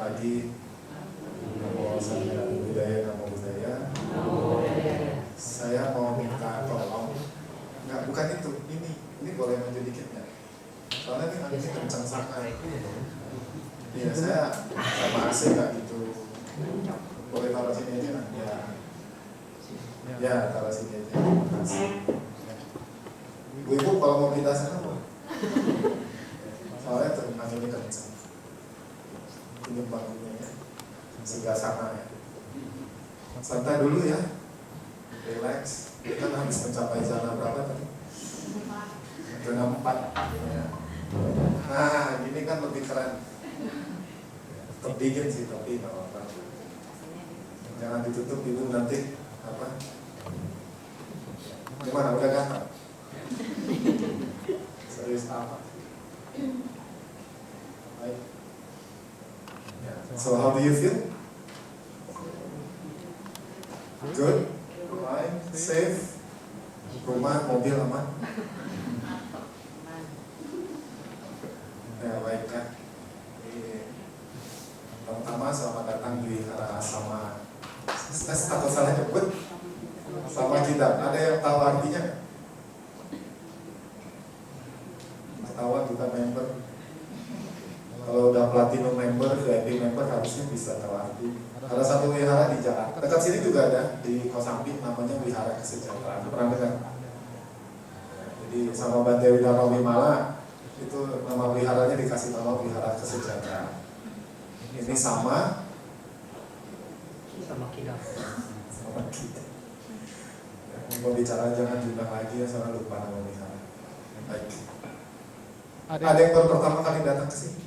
pagi. Namo Sanya Budaya, Namo Budaya. Saya mau minta tolong. Enggak, bukan itu. Ini boleh maju dikit nggak? Soalnya ini anginnya kencang sangat. Iya, saya sama AC nggak gitu. Boleh taruh sini aja kan? Ya, taruh sini aja. Terima kasih. Ibu kalau mau pindah sana boleh. Soalnya anginnya kencang. Ini bangunnya ya. Sehingga sama ya. Santai dulu ya. Relax. Kita habis mencapai zona berapa tadi? Zona 4 ya. Nah, ini kan lebih keren. Tetap dingin sih, tapi nggak apa-apa. Jangan ditutup itu nanti apa? Gimana, udah gatal? Serius apa? Baik. Yeah. So how do you feel? Good? Fine? Safe? Rumah, mobil aman? Ya, baik ya. Pertama, selamat datang di Asrama. Takut salah nyebut. Sama kita. Ada yang tahu artinya? Ketahuan kita member. Kalau udah platinum member, VIP member harusnya bisa tahu arti. Ada satu wihara di Jakarta. Dekat sini juga ada di Kosambi, namanya Wihara Kesejahteraan. Pernah dengar? Jadi sama Bante Widara Wimala itu nama wiharanya dikasih nama Wihara Kesejahteraan. Ini sama kita. Sama kita. Mau bicara jangan diundang lagi ya, soalnya lupa nama wihara. Baik. Ada yang baru pertama kali datang ke sini?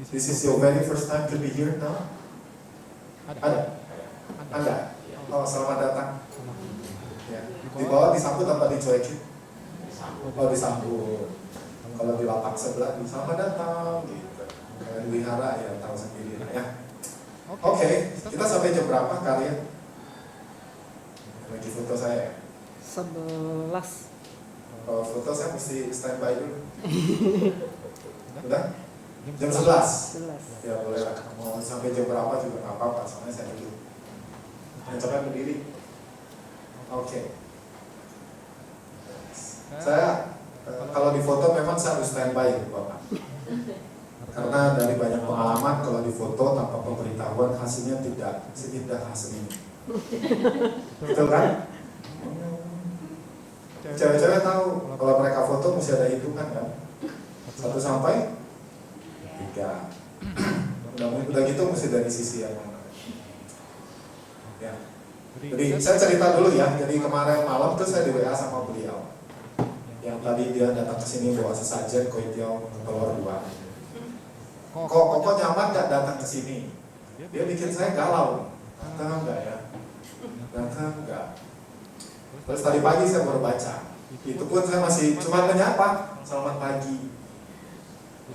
This is your very first time to be here now? Ada? Ada? Oh, selamat datang. Ya. Di bawah disambut apa dicuekin? Oh, disambut. Kalau di lapak sebelah, selamat datang gitu. Kayak di wihara ya, tahu sendiri lah ya. Oke, kita sampai jam berapa kalian? Lagi foto saya. 11. Kalau foto saya mesti standby dulu. Udah? Jam 11? Ya boleh lah. Mau sampai jam berapa juga nggak apa-apa, soalnya saya dulu. Yang cepat berdiri. Oke. Saya kalau di foto memang saya harus standby ya Bapak. Karena dari banyak pengalaman kalau di foto tanpa pemberitahuan hasilnya tidak seindah hasil ini. Betul kan? Cewek-cewek tahu kalau mereka foto mesti ada hitungan kan? 1 sampai 3. Udah gitu mesti dari sisi yang mana? Ya. Jadi saya cerita dulu ya. Jadi kemarin malam tuh saya di WA sama beliau. Yang tadi dia datang ke sini bawa sesajen kue tiaw telur 2. Kok nyaman gak datang ke sini? Dia bikin saya galau. Datang enggak ya? Datang enggak? Terus tadi pagi saya baru baca. Itu pun saya masih cuma menyapa, selamat pagi.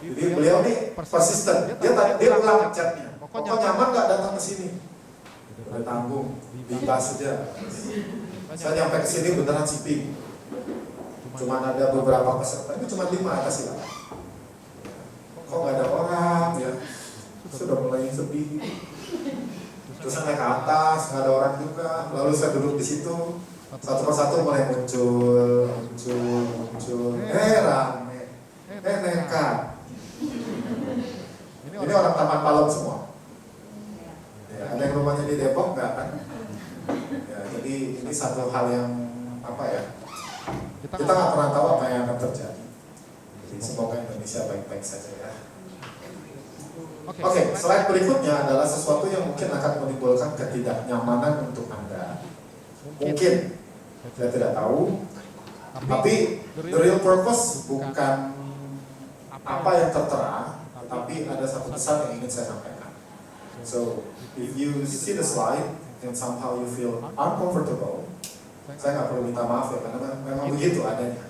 Jadi beliau nih persisten. Dia ulang chatnya. Kok nyaman gak datang ke sini? Udah tanggung, dibahas saja. Saya nyampe ke sini beneran siping. Cuma ada beberapa peserta. Ini cuma 5 kasih lah. Kok nggak ada orang ya? Sudah mulai sepi. Terus saya naik ke atas, nggak ada orang juga. Lalu saya duduk di situ. Satu persatu mulai muncul. Rame. Nekat. Ini orang Taman Palem semua. Ya, ada yang rumahnya di Depok nggak kan? Ya, jadi ini satu hal yang apa ya? Kita nggak pernah tahu apa yang akan terjadi. Jadi semoga Indonesia baik-baik saja ya. Oke, slide berikutnya adalah sesuatu yang mungkin akan menimbulkan ketidaknyamanan untuk Anda. Mungkin, saya tidak tahu. Tapi the real purpose bukan apa yang tertera, tetapi ada satu pesan yang ingin saya sampaikan. So, if you see the slide and somehow you feel uncomfortable, saya nggak perlu minta maaf ya, karena memang begitu adanya.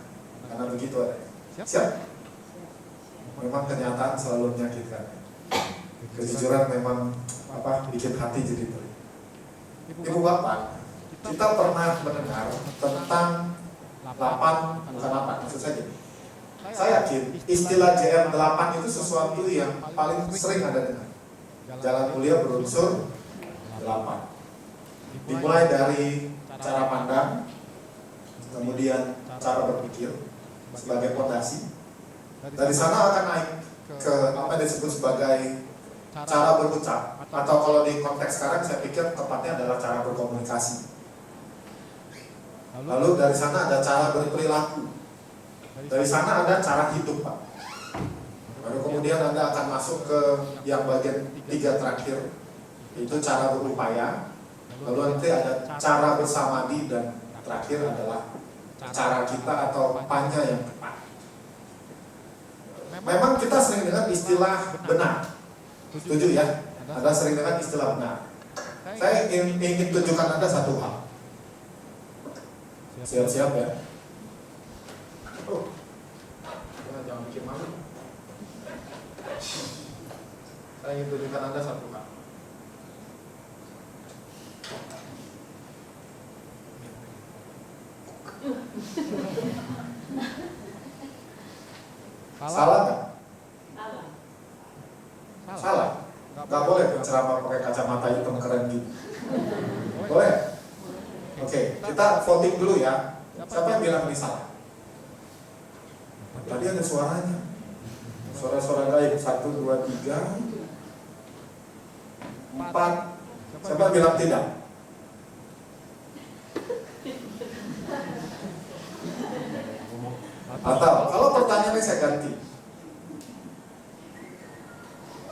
Karena begitu adanya. Siap? Memang kenyataan selalu menyakitkan. Kejujuran memang bikin hati jadi perih. Ibu bapak, kita pernah mendengar tentang 8, bukan 8, maksud saya gini. Saya yakin istilah JM8 itu sesuatu yang paling sering ada dengar. Jalan mulia berunsur 8. Dimulai dari cara pandang, kemudian cara berpikir sebagai fondasi. Dari sana akan naik ke apa yang disebut sebagai cara berucap, atau kalau di konteks sekarang saya pikir tepatnya adalah cara berkomunikasi. Lalu dari sana ada cara berperilaku. Dari sana ada cara hidup, Pak. Baru kemudian Anda akan masuk ke yang bagian 3 terakhir, itu cara berupaya. Lalu nanti ada cara bersamadi, dan terakhir adalah cara kita atau panya yang tepat. Memang kita sering dengar istilah benar. Setuju ya? Anda sering dengar istilah benar. Saya ingin tunjukkan Anda satu hal. Siap-siap ya. Jangan bikin malu. Saya ingin tunjukkan Anda satu hal. Salah nggak? Salah. Nggak boleh berceramah pakai kacamata hitam keren gitu. Boleh? Oke, kita voting dulu ya. Siapa yang bilang ini salah? Tadi ada suaranya. Suara-suara gaib. 1, 2, 3, 4. Siapa yang bilang tidak? Atau kalau pertanyaannya saya ganti.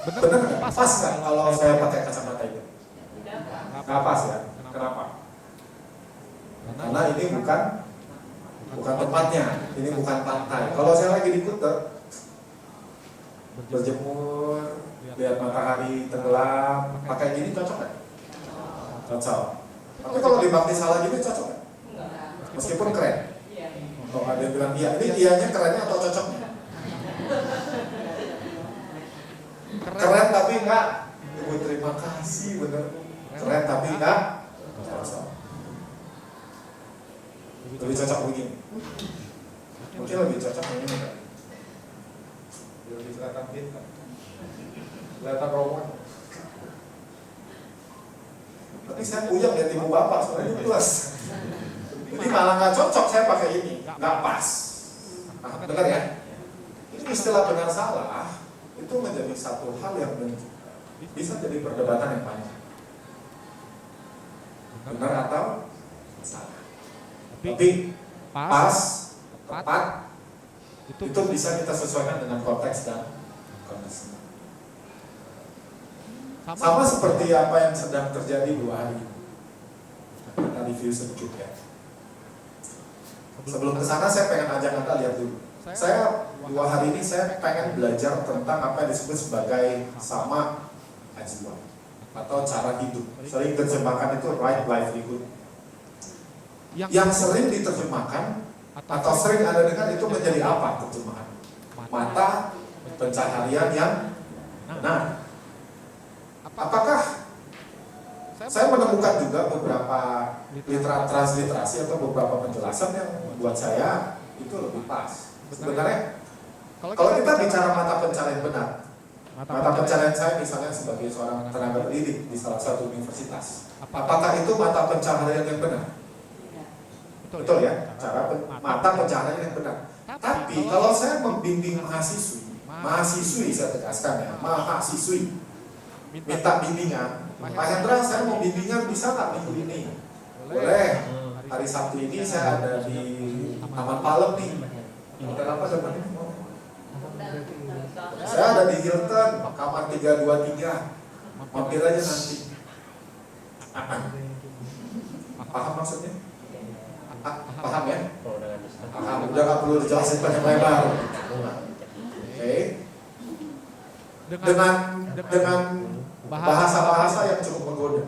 Benar nggak? Pas nggak kalau saya pakai kacamata itu? Nggak pas ya? Kenapa? Karena ini bukan tempatnya, ini bukan pantai. Kalau saya lagi di Kuta, berjemur, lihat matahari tenggelam, pakai gini cocok nggak? Cocok. Tapi kalau di Bakti Salah gini cocok nggak? Meskipun keren. Kalau ada yang bilang iya, ini ianya kerennya atau cocoknya? Keren tapi enggak. Ibu terima kasih, bener. Keren tapi enggak cocok. Lebih cocok begini. Mungkin lebih cocok ini enggak? Lebih kelihatan pintar. Kelihatan roman. Tapi saya puyeng lihat ibu bapak, soalnya ini luas. Ini malah nggak cocok saya pakai ini, nggak pas. Nah, dengar ya, ini istilah benar salah itu menjadi satu hal yang bisa jadi perdebatan yang panjang. Benar atau salah. Tapi pas, tepat, itu bisa kita sesuaikan dengan konteks dan kondisi. Sama seperti apa yang sedang terjadi 2 hari ini. Kita review sedikit ya. Sebelum ke sana saya pengen ajak Anda lihat dulu. Saya 2 hari ini saya pengen belajar tentang apa yang disebut sebagai sama ajiwa atau cara hidup. Sering diterjemahkan itu right livelihood. Yang sering diterjemahkan atau sering Anda dengar itu menjadi apa terjemahan? Mata pencaharian yang benar. Apakah saya menemukan juga beberapa transliterasi atau beberapa penjelasan yang buat saya itu lebih pas. Sebenarnya kalau kita bicara mata pencaharian benar, mata pencaharian saya misalnya sebagai seorang tenaga pendidik di salah satu universitas, apakah itu mata pencaharian yang benar? Betul ya, mata pencaharian yang benar. Tapi kalau saya membimbing mahasiswi saya tegaskan ya, mahasiswi minta bimbingan, Pak Hendra saya mau bimbingan bisa nggak minggu ini? Boleh. Hari Sabtu ini saya ada di Taman Palem nih. Hotel apa namanya? Saya ada di Hilton, kamar 323. Mampir aja nanti. Paham maksudnya? Paham ya? Paham. Udah nggak perlu dijelasin panjang lebar. Oke. Dengan bahasa-bahasa yang cukup menggoda.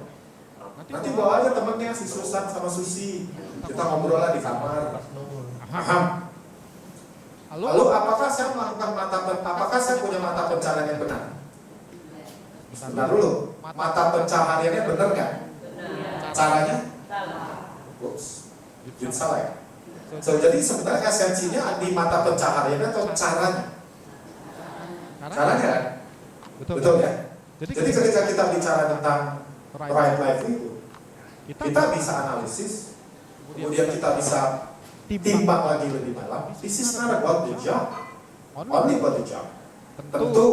Nanti bawa aja temennya si Susan sama Susi. Kita ngobrol lah di kamar. Paham? Lalu apakah saya punya mata pencaharian yang benar? Bentar dulu. Mata pencahariannya benar nggak? Caranya? Ups. Jadi salah ya? So, jadi sebenarnya esensinya di mata pencaharian atau caranya? Caranya kan? Betul ya? Jadi ketika kita bicara tentang right livelihood, kita bisa analisis, kemudian kita bisa timbang lagi lebih dalam. This is not about the job, only about the job. Tentu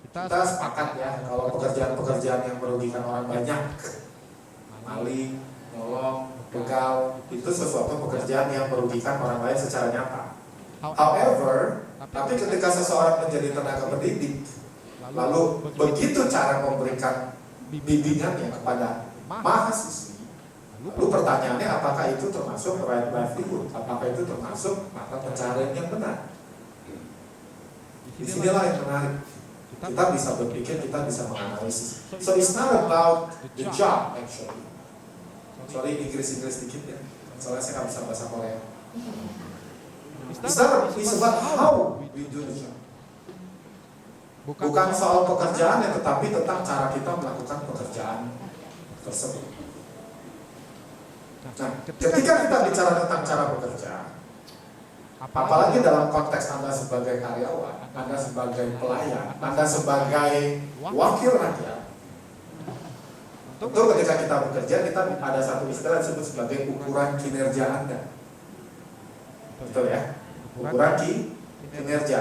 kita sepakat ya kalau pekerjaan-pekerjaan yang merugikan orang banyak, maling, nolong, begal, itu sesuatu pekerjaan yang merugikan orang lain secara nyata. However, tapi ketika seseorang menjadi tenaga pendidik, lalu begitu cara memberikan bimbingannya kepada mahasiswi, lalu pertanyaannya apakah itu termasuk right livelihood, apakah itu termasuk mata pencaharian yang benar? Disinilah yang menarik. Kita bisa berpikir, kita bisa menganalisis. So it's not about the job actually. Sorry Inggris dikit ya, soalnya saya nggak bisa bahasa Korea. It's about how we do the job. Bukan soal pekerjaannya, tetapi tentang cara kita melakukan pekerjaan tersebut. Nah, ketika kita bicara tentang cara bekerja, apalagi dalam konteks Anda sebagai karyawan, Anda sebagai pelayan, Anda sebagai wakil rakyat, tentu ketika kita bekerja, kita ada satu istilah disebut sebagai ukuran kinerja Anda. Betul ya? Ukuran kinerja.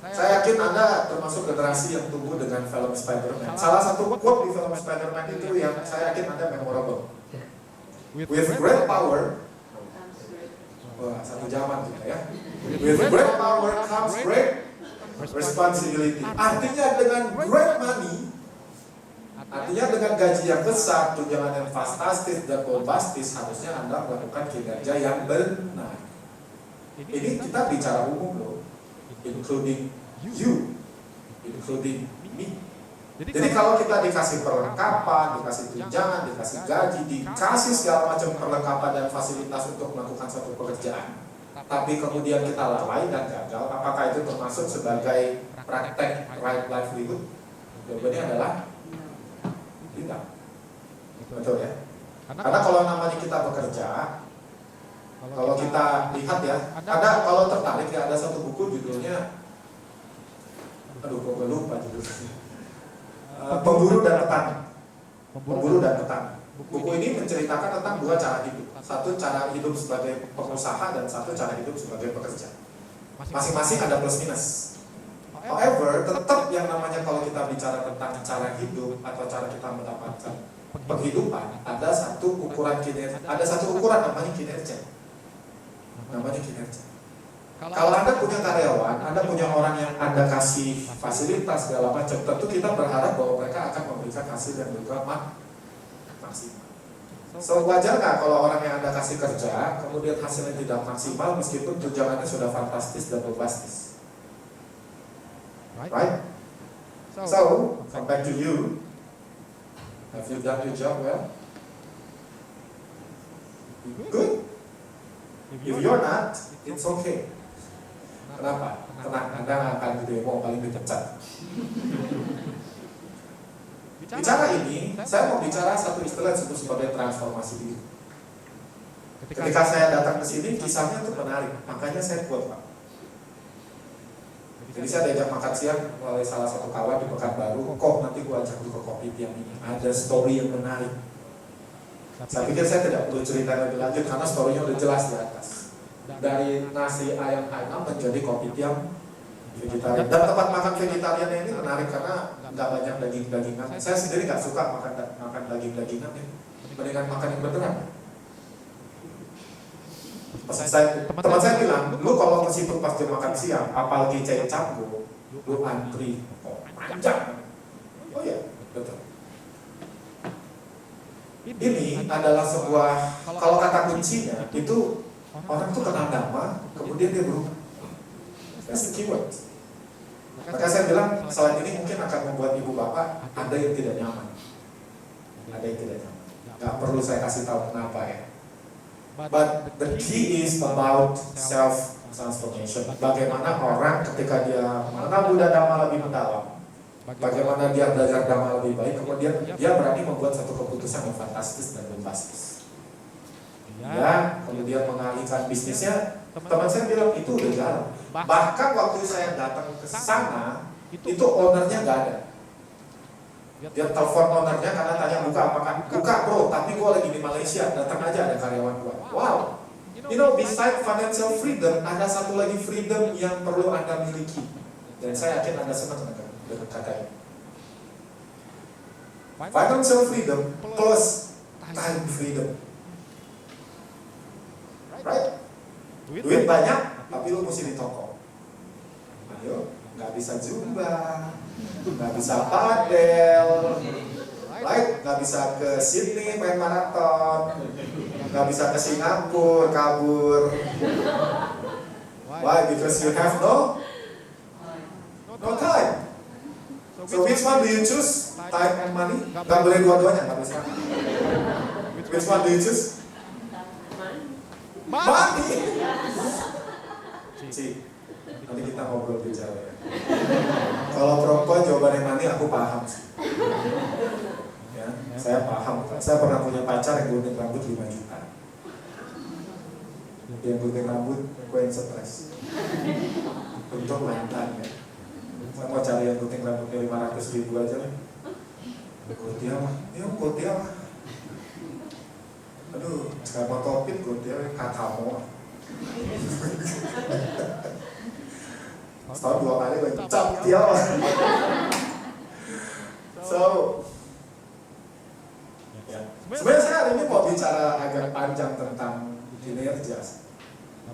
Saya yakin Anda termasuk generasi yang tumbuh dengan film Spider-Man. Salah satu quote di film Spider-Man itu yang saya yakin Anda memorable. With great power, wah, satu zaman juga ya. With great power comes great responsibility. Artinya dengan great money, artinya dengan gaji yang besar, tunjangan yang fantastis dan bombastis, harusnya Anda melakukan kinerja yang benar. Ini kita bicara umum loh, including you, including me. Jadi kalau kita dikasih perlengkapan, dikasih tunjangan, dikasih gaji, dikasih segala macam perlengkapan dan fasilitas untuk melakukan suatu pekerjaan, tapi kemudian kita lalai dan gagal, apakah itu termasuk sebagai praktek right livelihood? Jawabannya adalah tidak. Betul ya? Karena kalau namanya kita bekerja, kalau kita lihat ya, kalau tertarik ya, ada satu buku judulnya, aduh kok gue lupa judulnya, Pemburu dan Petani. Pemburu dan Petani. Buku ini menceritakan tentang dua cara hidup. Satu cara hidup sebagai pengusaha dan satu cara hidup sebagai pekerja. Masing-masing ada plus minus. However, tetap yang namanya kalau kita bicara tentang cara hidup atau cara kita mendapatkan penghidupan, ada satu ukuran kinerja, ada satu ukuran namanya kinerja. Namanya kinerja. Kalau Anda punya karyawan, Anda punya orang yang Anda kasih fasilitas segala macam, tentu kita berharap bahwa mereka akan memberikan hasil yang juga maksimal. So wajar nggak kalau orang yang Anda kasih kerja, kemudian hasilnya tidak maksimal meskipun tunjangannya sudah fantastis dan bombastis? Right? So, come back to you. Have you done your job well? Good. If you're not, it's okay. Kenapa? Tenang, Anda akan di demo paling dipecat. Bicara ini, saya mau bicara satu istilah disebut sebagai transformasi diri. Ketika saya datang ke sini, kisahnya itu menarik, makanya saya quote Pak. Jadi saya diajak makan siang oleh salah satu kawan di Pekanbaru, kok nanti gua ajak lu ke kopi tiang ini. Ada story yang menarik. Saya pikir saya tidak perlu cerita lebih lanjut karena storynya udah jelas di atas. Dari nasi ayam menjadi kopi tiam vegetarian. Dan tempat makan vegetarian ini menarik karena nggak banyak daging-dagingan. Saya sendiri nggak suka makan daging-dagingan ya. Mendingan makan yang beneran. Teman saya bilang, lu kalau ke situ pas jam makan siang, apalagi cai campur, lu antri panjang. Oh iya, betul. Ini adalah sebuah, kalau kata kuncinya itu orang tuh kenal nama, kemudian dia berubah. That's the keyword. Maka saya bilang, selain ini mungkin akan membuat ibu bapak ada yang tidak nyaman. Ada yang tidak nyaman. Gak perlu saya kasih tahu kenapa ya. But the key is about self-transformation. Bagaimana orang ketika dia mengenal Buddha Dhamma lebih mendalam, bagaimana dia belajar Dhamma lebih baik, kemudian dia berani membuat satu keputusan yang fantastis dan bombastis. Ya, kemudian mengalihkan bisnisnya. Teman saya bilang itu udah jalan. Bahkan waktu saya datang ke sana, itu ownernya nggak ada. Dia telepon ownernya karena tanya buka apa kan? Buka bro, tapi gue lagi di Malaysia, datang aja ada karyawan gue. Wow, you know, beside financial freedom, ada satu lagi freedom yang perlu Anda miliki. Dan saya yakin Anda senang dengan kata ini. Financial freedom plus time freedom. Right? Duit banyak, tapi lu mesti di toko. Ayo, nggak bisa zumba, nggak bisa padel, right? Nggak bisa ke Sydney main maraton, nggak bisa ke Singapura kabur. Why? Because you have no time. So which one do you choose? Time and money? Nggak boleh dua-duanya, nggak bisa. Which one do you choose? Money. Ci, nanti kita ngobrol bicara ya. Kalau perempuan jawabannya money aku paham sih. Ya, saya paham. Saya pernah punya pacar yang gunting rambut 5 juta. Yang gunting rambut, gue yang stres. Untuk mantan ya. Saya mau cari yang gunting rambutnya 500 ribu aja lah. Gotia mah, ya Gotia mah. Aduh, sekarang mau topik Gotia katamu. Setahun 2 kali lagi cap dia. So, ya. Sebenarnya saya hari ini mau bicara agak panjang tentang kinerja.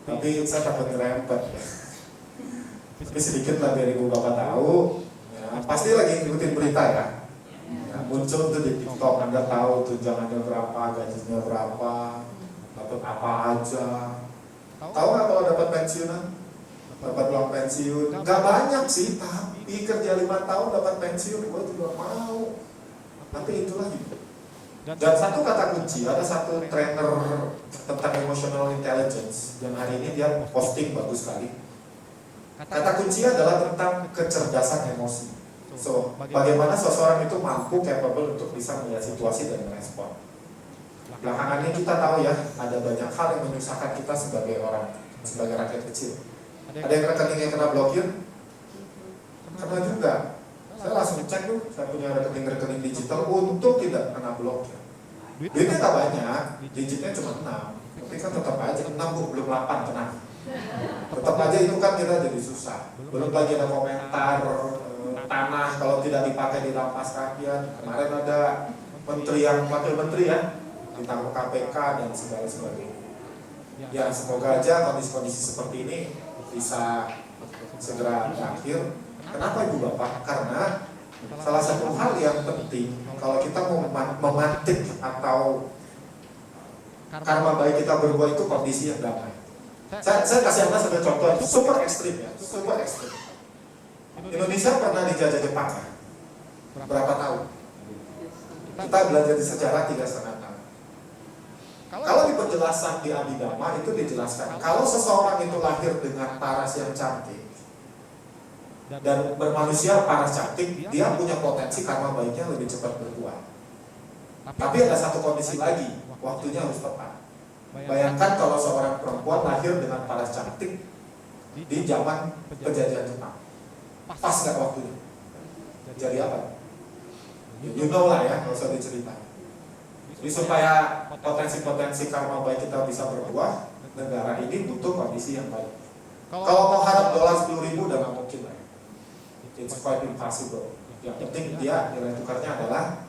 Tapi saya takut ngerempet ya. Tapi sedikit lah biar ibu bapak tahu. Ya, pasti lagi ngikutin berita ya. Ya, muncul tuh di TikTok, Anda tahu tunjangannya berapa, gajinya berapa, dapat apa aja. Tahu nggak kalau dapat pensiunan? Dapat uang pensiun? Nggak banyak sih, tapi kerja 5 tahun dapat pensiun, gue juga mau. Tapi itulah hidup. Dan satu kata kunci, ada satu trainer tentang emotional intelligence yang hari ini dia posting bagus sekali. Kata kunci adalah tentang kecerdasan emosi. So, bagaimana seseorang itu mampu, capable untuk bisa melihat situasi dan merespon. Belakangan ini kita tahu ya, ada banyak hal yang menyusahkan kita sebagai orang, sebagai rakyat kecil. Ada yang rekeningnya kena blokir? Kena juga. Saya langsung cek tuh, saya punya rekening digital untuk tidak kena blokir. Duitnya tak banyak, digitnya cuma 6. Tapi kan tetap aja 6 belum 8 kena. Tetap aja itu kan kita jadi susah. Belum lagi ada komentar tanah kalau tidak dipakai dirampas rakyat. Kemarin ada menteri yang wakil menteri ya ditangkap KPK dan segala sebagainya. Ya semoga aja kondisi-kondisi seperti ini bisa segera berakhir. Kenapa ibu bapak? Karena salah satu hal yang penting kalau kita mau memantik atau karma baik kita berbuat itu kondisi yang damai. Saya kasih Anda sebagai contoh yang super ekstrim ya, super ekstrim. Indonesia pernah dijajah Jepang ya? Berapa tahun? Kita belajar di sejarah 3,5 tahun. Kalau di penjelasan di Abhidhamma itu dijelaskan, kalau seseorang itu lahir dengan paras yang cantik dan bermanusia paras cantik, dia punya potensi karma baiknya lebih cepat berbuah. Tapi ada satu kondisi lagi, waktunya harus tepat. Bayangkan kalau seorang perempuan lahir dengan paras cantik di zaman penjajahan Jepang, pas nggak waktunya? Jadi apa? You know lah ya, nggak usah diceritain. Jadi supaya potensi-potensi karma baik kita bisa berbuah, negara ini butuh kondisi yang baik. Kalau mau harap dolar 10.000 udah nggak mungkin lah. It's quite impossible. Yang penting dia nilai tukarnya adalah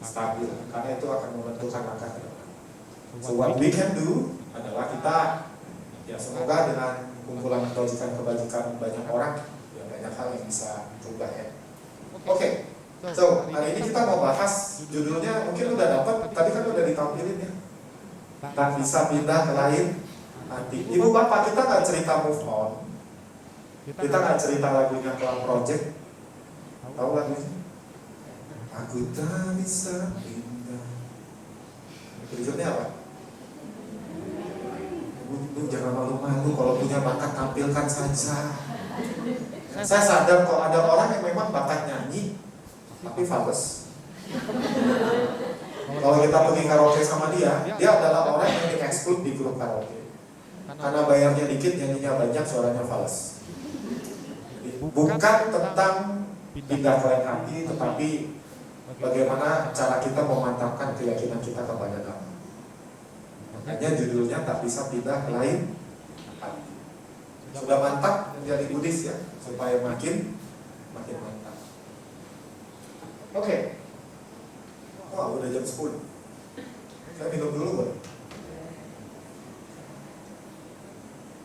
stabil, karena itu akan menentukan langkah ke depan. So what we can do adalah kita, ya semoga dengan kumpulan kebajikan banyak orang, ya banyak hal yang bisa berubah ya. Oke. So, hari ini kita mau bahas judulnya, mungkin udah dapat, tadi kan udah ditampilin ya. Tak bisa pindah ke lain hati. Ibu bapak, kita nggak cerita move on. Kita nggak cerita lagunya Clown Project. Tahu lagunya? Aku tak bisa pindah. Berikutnya apa? Ibu jangan malu-malu, kalau punya bakat tampilkan saja. Saya sadar kok ada orang yang memang bakat nyanyi tapi fals. Kalau kita pergi karaoke sama dia adalah orang yang di-exclude di grup karaoke. Karena bayarnya dikit, nyanyinya banyak, suaranya fals. Bukan tentang pindah ke lain hati, tetapi bagaimana cara kita memantapkan keyakinan kita kepada Tuhan. Makanya judulnya tak bisa pindah ke lain hati. Sudah mantap menjadi Buddhis ya, supaya makin mantap. Oke. Wah, udah jam 10. Saya minum dulu, boleh?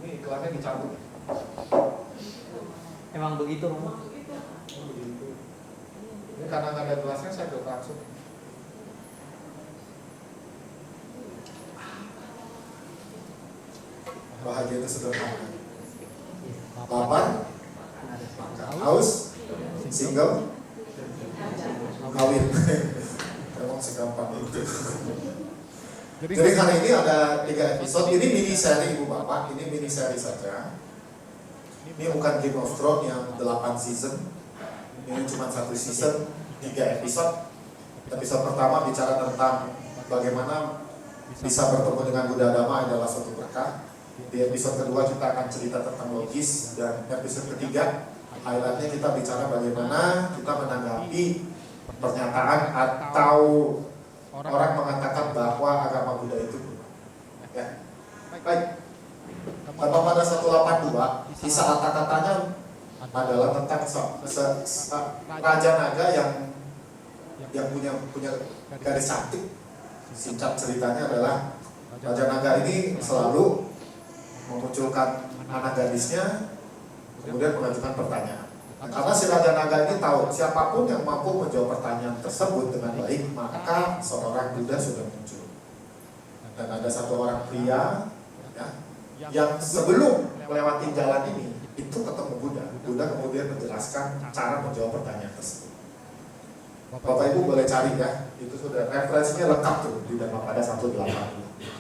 Ini iklannya dicabut. Emang begitu, Romo? Oh, begitu. Ini karena nggak ada gelasnya, saya udah langsung. Bahagia itu sederhana. Lapar, haus, single, kawin. Emang segampang itu. Jadi kali ini ada 3 episode. Ini mini seri Ibu Bapak. Ini mini seri saja. Ini bukan Game of Thrones yang 8 season. Ini cuma 1 season, 3 episode. Episode pertama bicara tentang bagaimana bisa bertemu dengan Buddha Dhamma adalah suatu berkah. Di episode kedua kita akan cerita tentang logis. Dan episode ketiga highlightnya kita bicara bagaimana kita menanggapi pernyataan atau orang mengatakan bahwa agama Buddha itu berubah. Ya. Baik. Tanpa pada 182, kisah kata-katanya adalah tentang Raja Naga yang punya garis cantik. Singkat ceritanya adalah Raja Naga ini selalu memunculkan anak gadisnya, kemudian mengajukan pertanyaan. Karena si Raja Naga ini tahu siapapun yang mampu menjawab pertanyaan tersebut dengan baik, maka seorang Buddha sudah muncul. Dan ada satu orang pria ya, yang sebelum melewati jalan ini itu ketemu Buddha. Buddha kemudian menjelaskan cara menjawab pertanyaan tersebut. Bapak Ibu boleh cari ya, itu sudah referensinya lengkap tuh di Dhammapada 180,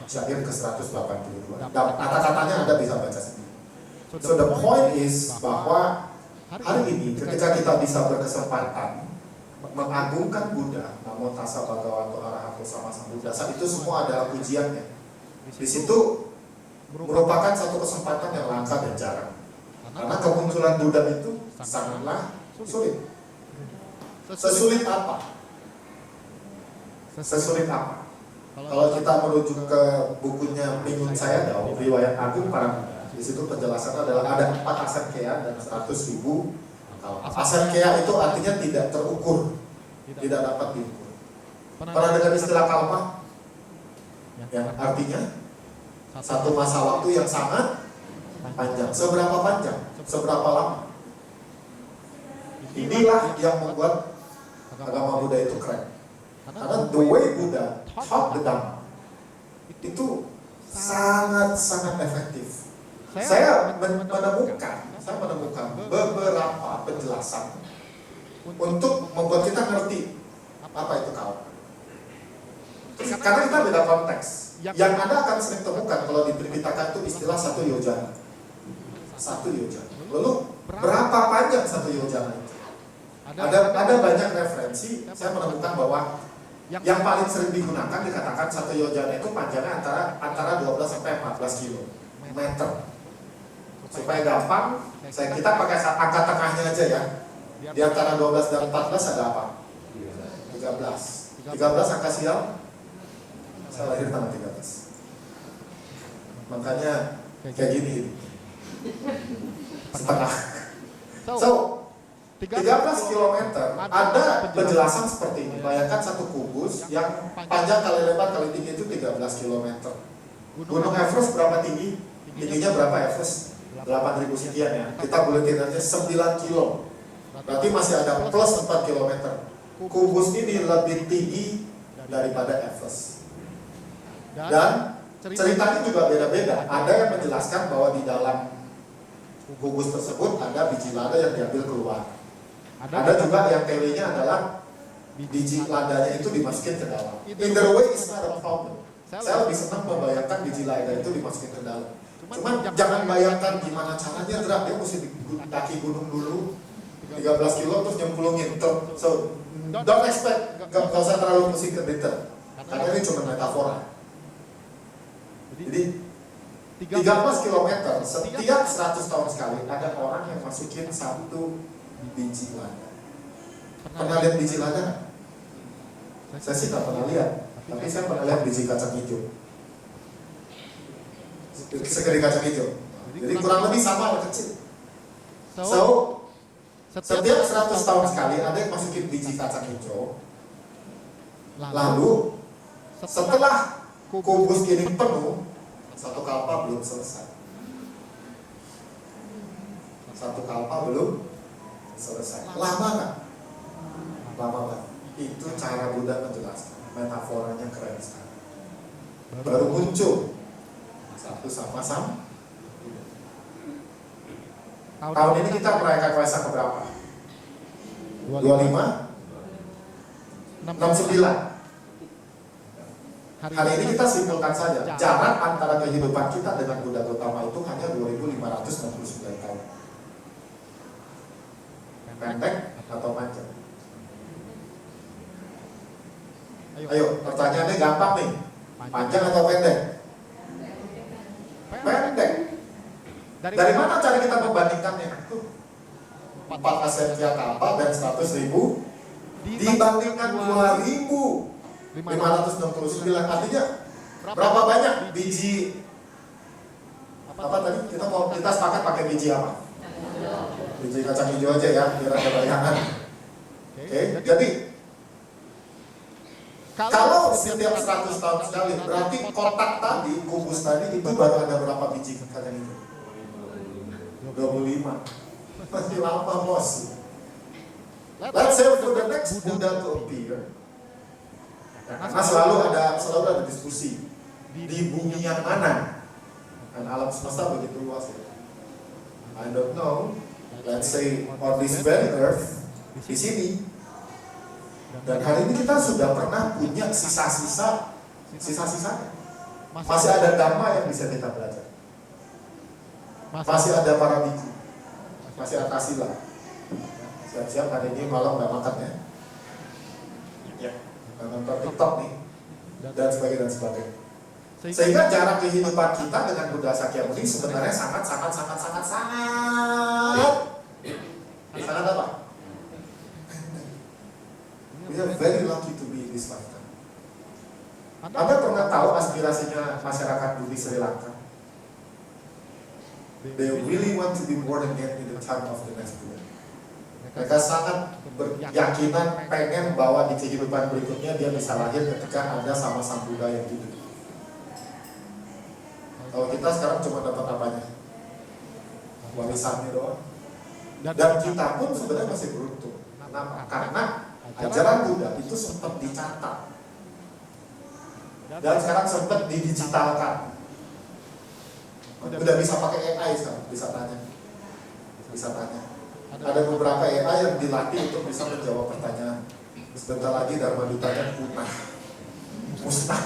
syair ke 182. Kata-katanya Anda bisa baca sendiri. So the point is bahwa hari ini ketika kita bisa berkesempatan mengagungkan Buddha, namo tassa bhagavato arahato sama sambuddhassa, saat itu semua adalah pujiannya. Di situ merupakan satu kesempatan yang langka dan jarang. Karena kemunculan Buddha itu sangatlah sulit. Sesulit apa? Sesulit apa? Kalau kita merujuk ke bukunya Mingun Sayadaw, Riwayat Agung Para Buddha, di situ penjelasannya adalah ada 4 asankya dan 100.000 kalpa. Asankya itu artinya tidak terukur, tidak dapat diukur. Pernah dengar istilah kalpa? Yang artinya satu masa waktu yang sangat panjang. Seberapa panjang? Seberapa lama? Inilah yang membuat agama Buddha itu keren. Karena the way Buddha taught the Dhamma itu sangat-sangat efektif. Saya menemukan beberapa penjelasan untuk membuat kita ngerti apa itu kalpa. Karena kita beda konteks. Yang Anda akan sering temukan kalau di Tripitaka itu istilah 1 yojana. 1 yojana. Lalu berapa panjang 1 yojana itu? Ada banyak referensi. Saya menemukan bahwa yang paling sering digunakan dikatakan 1 yojana itu panjangnya antara 12 sampai 14 kilometer. Supaya gampang, kita pakai angka tengahnya aja ya. Di antara 12 dan 14 ada apa? 13. 13 angka sial. Saya lahir tanggal 13. Makanya kayak gini. Setengah. So, 13 km ada penjelasan seperti ini. Bayangkan satu kubus yang panjang kali lebar kali tinggi itu 13 km. Gunung Everest berapa tinggi? Tingginya berapa Everest? 8.000 sekian ya. Kita buletin aja 9 kilo. Berarti masih ada plus 4 km. Kubus ini lebih tinggi daripada Everest. Dan ceritanya juga beda-beda. Ada yang menjelaskan bahwa di dalam kubus tersebut ada biji lada yang diambil keluar. Ada juga yang teorinya adalah biji ladanya itu dimasukin ke dalam. Either way is not a problem. Saya lebih senang membayangkan biji lada itu dimasukin ke dalam. Cuman jangan bayangkan gimana caranya gerak, dia mesti daki gunung dulu 13 kilo terus nyemplungin. So don't expect, gak usah terlalu mesti ke detail. Karena ini cuma metafora. Jadi 13 kilometer setiap 100 tahun sekali ada orang yang masukin satu biji lada. Pernah lihat biji lada nggak? Saya sih nggak pernah lihat, tapi saya pernah lihat biji kacang hijau. Segede kacang hijau. Jadi kurang lebih sama lah, kecil. So, setiap 100 tahun sekali ada yang masukin biji kacang hijau. Lalu setelah kubus ini penuh, satu kalpa belum selesai. Satu kalpa belum selesai. Lama nggak? Lama banget. Itu cara Buddha menjelaskan. Metaforanya keren sekali. Baru muncul satu sama-sama. Tahun ini kita merayakan Waisak keberapa? 25? 69. Hari ini kita simpulkan saja, jarak antara kehidupan kita dengan Buddha Gautama itu hanya 2569 tahun. Pendek atau panjang? Ayo, pertanyaannya gampang nih. Panjang atau pendek? Pendek. Dari mana cara kita membandingkannya? 4 asentia kapal dan 100.000 dibandingkan 2.569, artinya berapa banyak biji apa tadi? Kita sepakat pakai biji apa? Biji kacang hijau aja ya, biar ada bayangan. Oke, jadi kalau setiap 100 tahun sekali, berarti kotak tadi, kubus tadi itu baru ada berapa biji kacang hijau? 25. Masih lama, bos. Let's say for the next Buddha to appear. Karena selalu ada diskusi di bumi yang mana, dan alam semesta begitu luas ya. I don't know. Let's say on this very earth, di sini. Dan hari ini kita sudah pernah punya sisa-sisa. Masih ada dhamma yang bisa kita belajar. Masih ada para biku, masih ada sila. Siap-siap hari ini malam nggak makan ya. Ya, nonton TikTok nih dan sebagainya. Sehingga jarak kehidupan kita dengan Buddha Sakyamuni sebenarnya sangat apa? We are very lucky to be in this lifetime. Anda pernah tahu aspirasinya masyarakat Buddhis Sri Lanka? They really want to be born again in the time of the next Buddha. Mereka sangat berkeyakinan pengen bahwa di kehidupan berikutnya dia bisa lahir ketika ada sama sang Buddha yang hidup. Kalau kita sekarang cuma dapat apanya? Warisannya doang. Dan kita pun sebenarnya masih beruntung. Kenapa? Karena ajaran Buddha itu sempat dicatat. Dan sekarang sempat didigitalkan. Udah bisa pakai AI sekarang, bisa tanya. Ada beberapa AI yang dilatih untuk bisa menjawab pertanyaan. Sebentar lagi Dharma Dutanya musnah.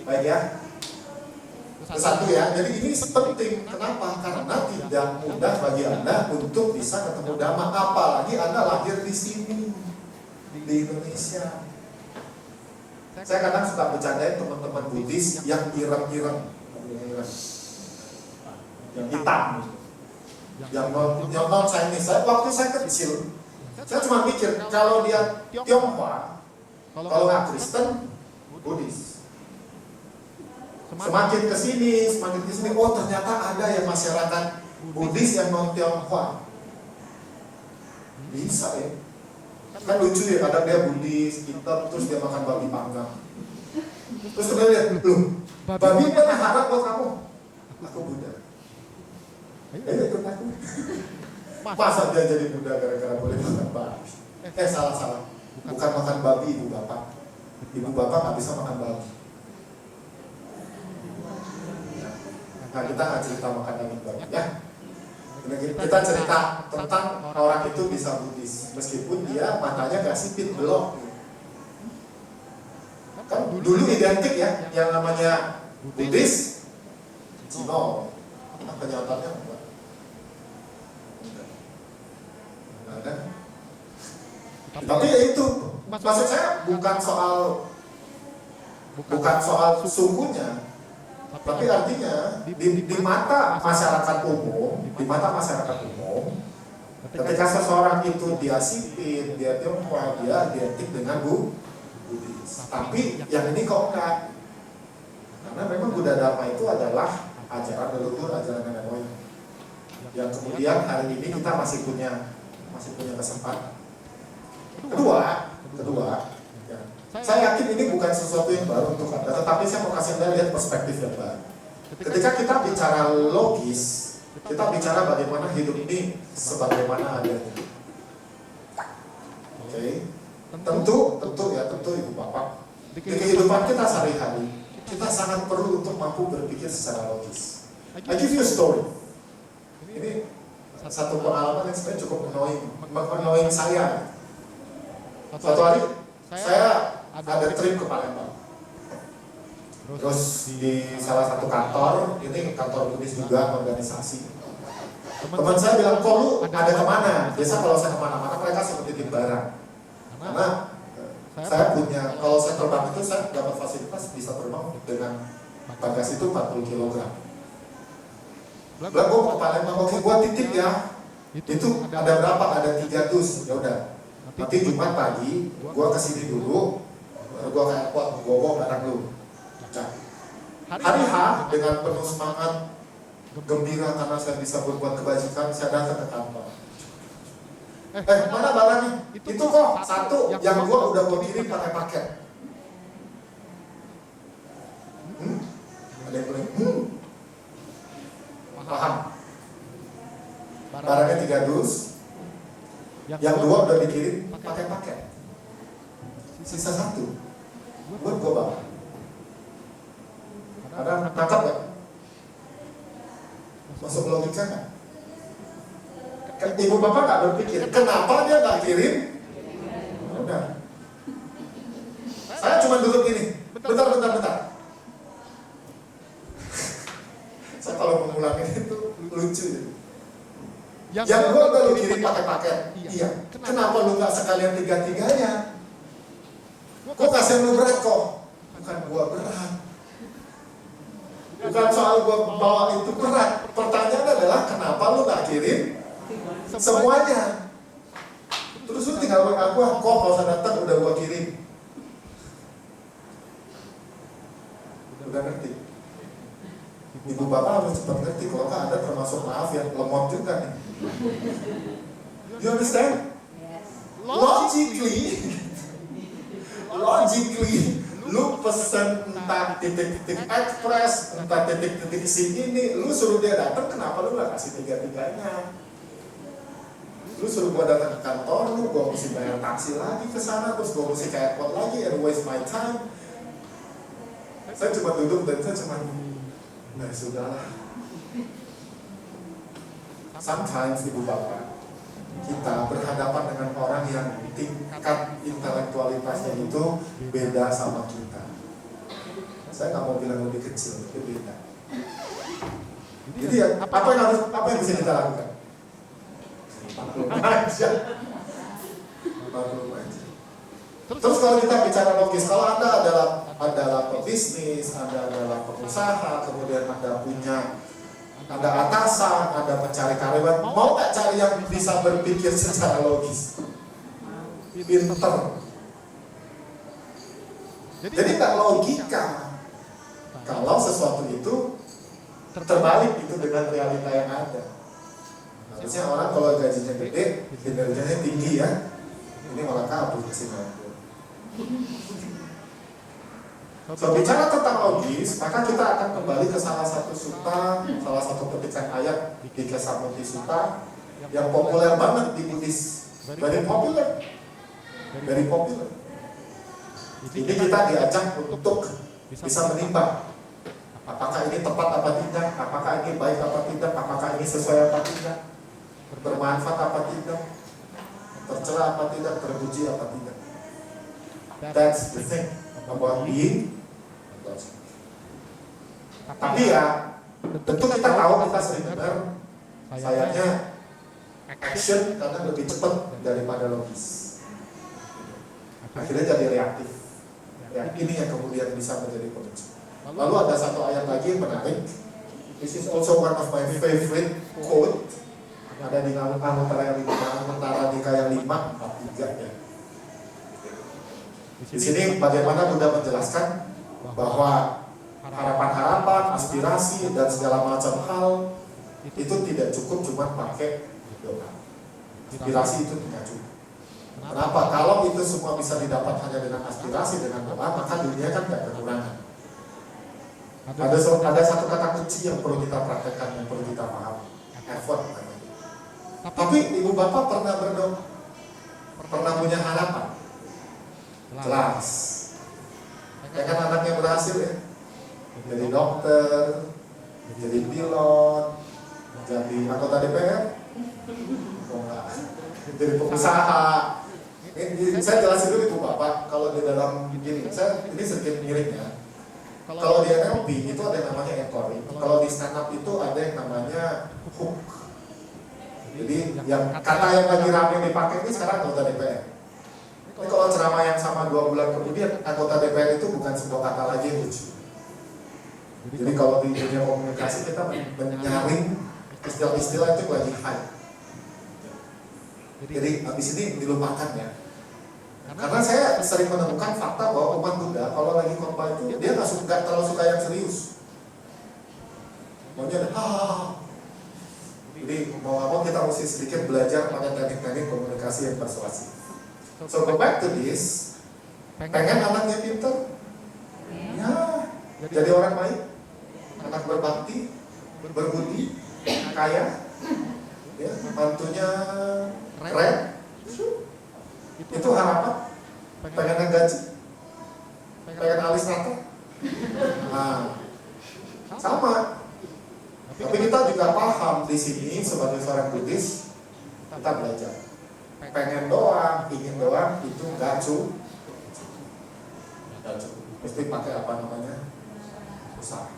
Baik ya. Satu ya, jadi ini penting. Kenapa? Karena tidak mudah bagi Anda untuk bisa ketemu Dhamma. Apalagi Anda lahir di sini, di Indonesia. Saya kadang suka bercandain teman-teman Buddhis yang ireng-ireng, yang hitam, yang non Chinese. Waktu saya kecil, saya cuma mikir kalau dia Tionghoa, kalau nggak Kristen, Buddhis. Semakin kesini, oh ternyata ada yang masyarakat Buddhis yang non Tionghoa. Bisa ya. Kan lucu ya, kadang dia Buddhis, hitam, terus dia makan babi panggang. Terus kita lihat, babi mana harap buat kamu? Aku Buddha. Ikut aku. Masa dia jadi Buddha gara-gara boleh makan babi? Salah. Bukan makan babi ibu bapak. Ibu bapak nggak bisa makan babi. Nah kita nggak cerita makan daging babi ya. Kita cerita tentang orang itu bisa Buddhis, meskipun dia matanya nggak sipit, belok. Kan dulu identik ya, yang namanya Buddhis, Cino. Kenyataannya enggak. Ada. Tapi ya itu, maksud saya bukan soal bukan soal sungguhnya, tapi artinya di mata masyarakat umum, ketika seseorang itu dia sipil, dia tionghoa, dia identik dengan Buddhis. Tapi yang ini kok enggak, karena memang Buddha Dharma itu adalah ajaran leluhur, ajaran nenek moyang, yang kemudian hari ini kita masih punya kesempatan. Kedua, ya, saya yakin ini bukan sesuatu yang baru untuk Anda, tetapi saya mau kasih Anda lihat perspektif yang baru. Ketika kita bicara logis, kita bicara bagaimana hidup ini sebagaimana adanya. Oke, tentu Ibu Bapak, di kehidupan kita sehari-hari, kita sangat perlu untuk mampu berpikir secara logis. I give you a story. Ini satu pengalaman yang sebenarnya cukup annoying saya. Suatu hari saya ada trip ke Palembang. Terus di salah satu kantor, ini kantor Buddhis juga, organisasi. Teman saya bilang, kok lu ada kemana? Biasa kalau saya kemana-mana mereka suka titip barang. Karena saya punya, kalau saya terbang itu saya dapat fasilitas bisa terbang dengan bagasi itu 40 kg. Bilang, gue mau ke Palembang, oke gue titip ya. Itu ada berapa? Ada 3 dus, ya udah. Nanti Jumat pagi, gue kesini dulu, baru gue kayak kuat, gue bawa barang lu. Hari H dengan penuh semangat, gembira karena saya bisa berbuat kebajikan, saya datang ke kantor. Mana barangnya? Itu kok satu yang udah gua kirim pakai paket. Ada yang bilang, paham. Barangnya 3 dus, yang 2 udah dikirim pakai paket. Sisa 1 buat gua bawa. Ada nangkap gak? Masuk logika gak? Ibu bapak gak berpikir, kenapa dia gak kirim? Udah. Saya cuma duduk gini, bentar. Saya kalau mengulangi itu lucu. Yang gua udah lu kirim pakai paket. Iya. Kenapa lu gak sekalian 3-3-nya? Gua kasih lu berat kok. Bukan gua berat. Bukan soal gua bawa itu berat. Pertanyaan adalah kenapa lu gak kirim semuanya? Terus lu tinggal WA gua, kok kalau saya datang udah gua kirim. Udah ngerti? Ibu bapak harus cepat ngerti, kalau nggak Anda termasuk maaf yang lemot juga nih. You understand? Logically, lu pesen entah titik-titik ekspres, entah titik-titik sini, lu suruh dia datang, kenapa lu gak kasih 3-3-nya? Lu suruh gua datang ke kantor, gua mesti bayar taksi lagi ke sana, terus gua mesti ke airport lagi and waste my time. Saya cuma duduk dan saya cuma, nah sudahlah. Sometimes ibu bapak, kita berhadapan dengan orang yang tingkat intelektualitasnya itu beda sama kita. Saya nggak mau bilang lebih kecil, tapi beda. Jadi ya, apa yang bisa kita lakukan? Maklum aja. Terus kalau kita bicara logis, kalau Anda adalah pebisnis, Anda adalah pengusaha, kemudian Anda punya ada atasan, ada pencari karyawan, mau nggak cari yang bisa berpikir secara logis? Pinter. Jadi nggak logika kalau sesuatu itu terbalik itu dengan realita yang ada. Harusnya orang kalau gajinya gede, kinerjanya tinggi ya. Ini malah kabur ke Singapura. So, bicara tentang logis, maka kita akan kembali ke salah satu sutta, salah satu petikan ayat di Kesamuti Sutta yang populer banget di Buddhis. Very popular. Jadi kita diajak untuk bisa menimbang apakah ini tepat apa tidak, apakah ini baik apa tidak, apakah ini sesuai apa tidak, bermanfaat apa tidak, tercela apa tidak, terpuji apa tidak. That's the thing about being. Tapi ya, tentu kita tahu, kita sering dengar sayangnya action karena lebih cepat daripada logis. Akhirnya jadi reaktif. Ya, ini yang kemudian bisa menjadi pemicu. Lalu ada satu ayat lagi yang menarik. This is also one of my favorite quote. Ada di Antara Nikaya 5:43 ya. Di sini bagaimana Buddha menjelaskan bahwa harapan-harapan, aspirasi dan segala macam hal itu tidak cukup cuma pakai doa. Aspirasi itu tidak cukup. Kenapa? Kalau itu semua bisa didapat hanya dengan aspirasi, dengan doa, maka dunia kan tidak kekurangan. Ada satu kata kunci yang perlu kita praktekkan, yang perlu kita pahami. Effort. Tapi ibu bapak pernah berdoa, pernah punya harapan. Jelas. Pengen anaknya berhasil ya. Jadi dokter, jadi pilot, jadi anggota DPR, oh enggak. Jadi pengusaha. Ini saya jelasin dulu ibu bapak. Kalau di dalam begini, ini sedikit miring ya. Kalau di NLP itu ada yang namanya anchoring. Kalau di stand up itu ada yang namanya hook. Jadi yang kata yang lagi rame dipakai ini sekarang anggota DPR. Ini kalau ceramah yang sama 2 bulan kemudian, anggota DPR itu bukan sebuah kata lagi yang lucu. Jadi kalau di dunia komunikasi kita menyaring istilah-istilah itu lagi high. Jadi habis ini dilupakan ya. Karena saya sering menemukan fakta bahwa umat Buddha kalau lagi khotbah itu dia nggak terlalu suka yang serius. Maunya ada Jadi mau kita mesti sedikit belajar pada teknik-teknik komunikasi yang persuasif. So go back to this. Pengen anaknya pintar? Ya, jadi orang baik, anak berbakti, berbudi, kaya, ya, mantunya keren. Itu harapan. Pengen gaji, pengen alis rata. Nah, sama. Tapi kita juga paham di sini sebagai seorang Buddhis, kita belajar. Pengen doang, ingin doang, itu nggak cukup. Mesti pakai apa namanya? Usaha.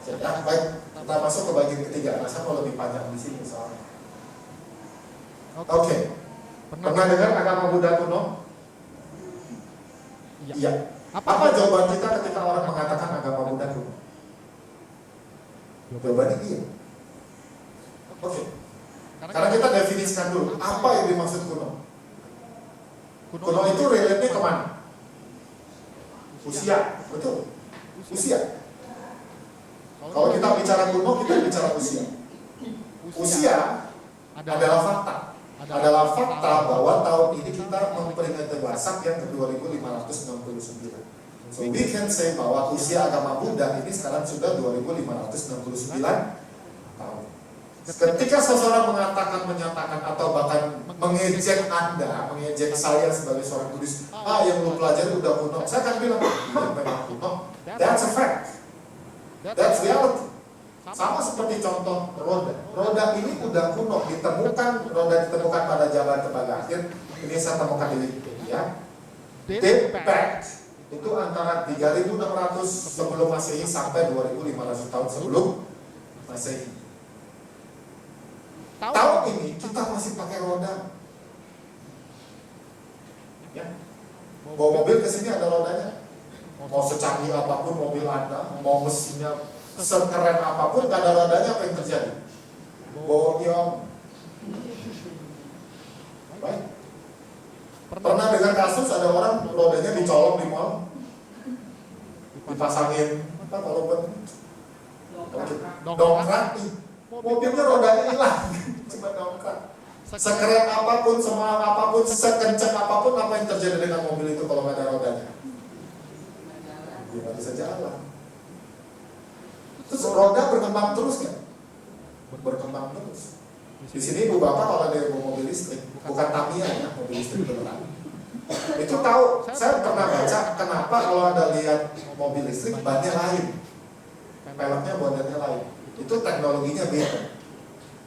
Ya, baik. Kita masuk ke bagian ketiga. Nah, saya mau lebih panjang di sini soalnya. Oke. Pernah dengar agama Buddha kuno? Iya. Apa jawaban kita ketika orang mengatakan agama Buddha kuno? Jawabannya iya. Oke. Karena kita definisikan dulu, apa yang dimaksud kuno? Kuno itu relate-nya kemana? Usia, betul. Usia. Kalau kita bicara kuno, kita bicara usia. Usia adalah fakta. Adalah fakta bahwa tahun ini kita memperingati Waisak yang ke-2569. So we can say bahwa usia agama Buddha ini sekarang sudah 2569 tahun. Ketika seseorang menyatakan atau bahkan mengejek Anda, mengejek saya sebagai seorang Buddhis, yang lu pelajari udah kuno, saya akan bilang, iya memang kuno. That's a fact. That's reality. Sama seperti contoh roda. Roda ini udah kuno, roda ditemukan pada zaman Tembagapura. Ini saya temukan di Wikipedia. Date back itu antara 3.600 sebelum Masehi sampai 2.500 tahun sebelum Masehi. Tahun ini kita masih pakai roda. Ya. Bawa mobil ke sini ada rodanya. Mau secanggih apapun mobil Anda, mau mesinnya sekeren apapun, gak ada rodanya, apa yang terjadi? Boyong. Baik. Pernah dengar kasus ada orang rodanya dicolong di mall, dipasangin apa kalau dongkrak, mobilnya rodanya hilang, cuma dongkrak. Sekeren apapun, semahal apapun, sekencang apapun, apa yang terjadi dengan mobil itu kalau nggak ada rodanya? Dia nggak bisa jalan. Terus roda berkembang terus kan? Berkembang terus. Di sini ibu bapak kalau ada mobil listrik, bukan Tamiya ya, mobil listrik beneran. Itu tahu, saya pernah baca kenapa kalau Anda lihat mobil listrik bannya lain, peleknya badannya lain. Itu teknologinya beda.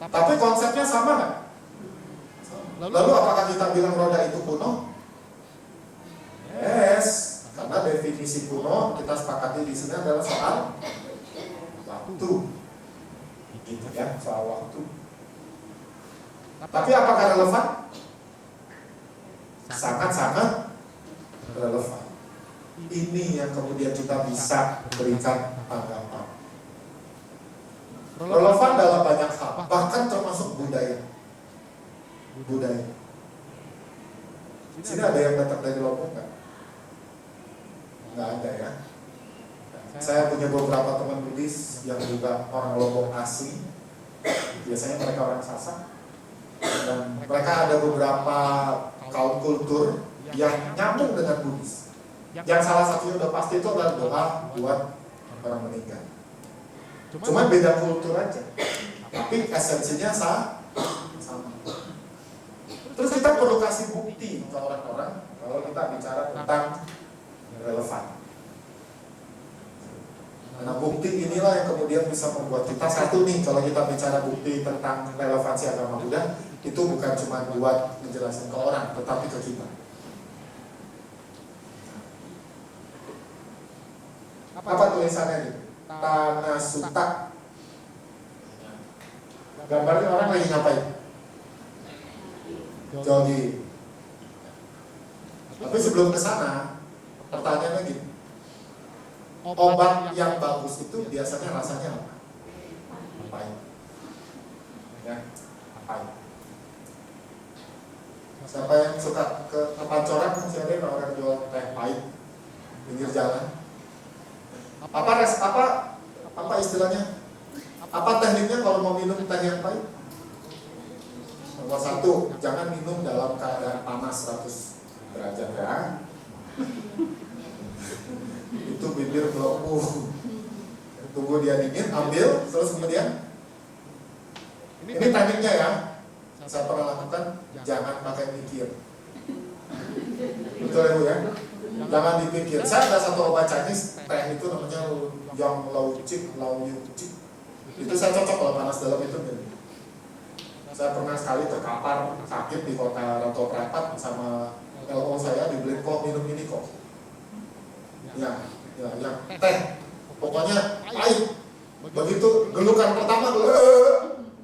Tapi konsepnya sama nggak? Lalu apakah kita bilang roda itu kuno? Yes, karena definisi kuno kita sepakati di sini adalah soal waktu, gitu ya, soal waktu. Tapi apakah relevan? Sangat-sangat ini yang kemudian kita bisa berikan tanggapan. Relevan dalam banyak hal, bahkan termasuk budaya. Di sini ada yang datang dari Lombok nggak? Nggak ada ya. Saya punya beberapa teman Buddhis yang juga orang Lombok asli. Biasanya mereka orang Sasak. Dan mereka ada beberapa kaum kultur yang nyambung dengan Buddhis. Yang salah satunya udah pasti itu adalah doa buat orang meninggal. Cuma beda kultur aja. Tapi esensinya sama. Terus kita perlu kasih bukti ke orang-orang kalau kita bicara tentang relevan. Nah, bukti inilah yang kemudian bisa membuat kita satu nih, kalau kita bicara bukti tentang relevansi agama Buddha, itu bukan cuma buat menjelaskan ke orang, tetapi ke kita. Apa tulisannya ini? Tanah Sutta. Gambarnya orang lagi ngapain? Jogging. Tapi sebelum ke sana, pertanyaannya gini. Obat yang bagus itu biasanya rasanya apa? Pahit. Ya, pahit. Siapa yang suka ke pancoran, masih ada orang jual teh pahit pinggir jalan. Apa istilahnya? Apa tekniknya kalau mau minum teh yang pahit? Nomor satu, jangan minum dalam keadaan panas 100 derajat ya. Itu bibir melepuh. Tunggu dia dingin, ambil, terus kemudian ini tekniknya ya. Saya pernah lakukan, jangan pakai mikir. Betul ya Bu ya? Jangan dipikir. Saya ada satu obat Chinese, teh itu namanya Yang Lau Cik. Itu saya cocok kalau panas dalam itu. Saya pernah sekali terkapar sakit di kota Rantau Perapat sama LO saya dibeliin kok minum ini kok. Ya, teh. Pokoknya pahit. Begitu gelukan pertama,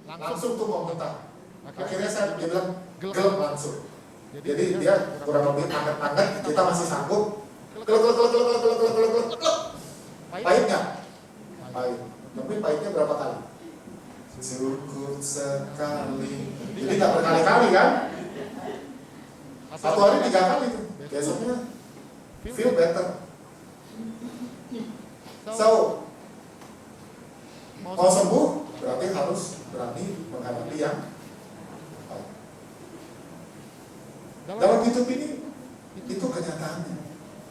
langsung tuh mau muntah. Akhirnya saya bilang gelap langsung. Jadi dia kurang lebih hangat-hangat, kita masih sanggup. Pahit nggak? Pahit. Tapi pahitnya berapa kali? Cukup sekali. Jadi nggak berkali-kali kan? Satu hari 3 kali tuh. Besoknya feel better. So mau sembuh berarti harus berani menghadapi yang dalam hidup ini. Itu kenyataannya.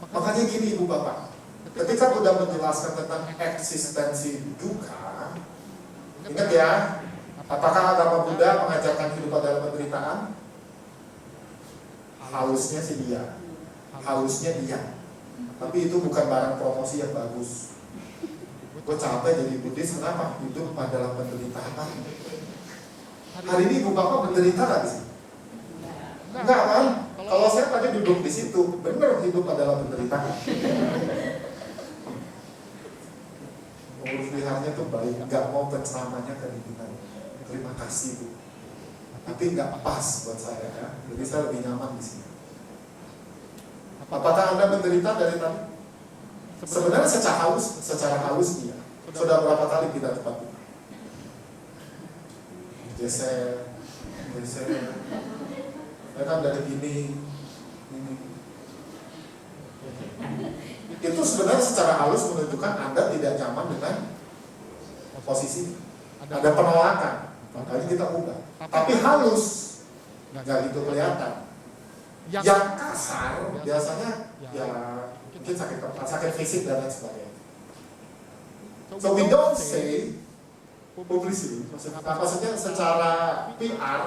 Makanya gini Ibu Bapak, ketika Buddha menjelaskan tentang eksistensi dukkha, ingat ya, apakah agama Buddha mengajarkan kehidupan dalam penderitaan? Halusnya sih iya, tapi itu bukan barang promosi yang bagus. Gue capek jadi Buddhis, kenapa? Hidup dalam penderitaan. Hari ini Ibu Bapak menderita nggak sih? Enggak kan? Kalau saya tadi duduk di situ, benar hidup dalam penderitaan. Urus liharnya tuh baik, nggak mau penceramahnya ke kita. Terima kasih Bu. Tapi nggak pas buat saya ya. Jadi saya lebih nyaman di sini. Apakah Anda menderita dari tadi? Sebenarnya secara halus iya. Sudah berapa kali kita tempat itu? Geser. Ya kan dari ini. Itu sebenarnya secara halus menunjukkan Anda tidak nyaman dengan posisi. Ada penolakan. Makanya kita ubah. Tapi halus, nggak gitu kelihatan. Yang kasar biasanya ya mungkin sakit fisik dan lain sebagainya. So we don't say publicity. Maksudnya secara PR.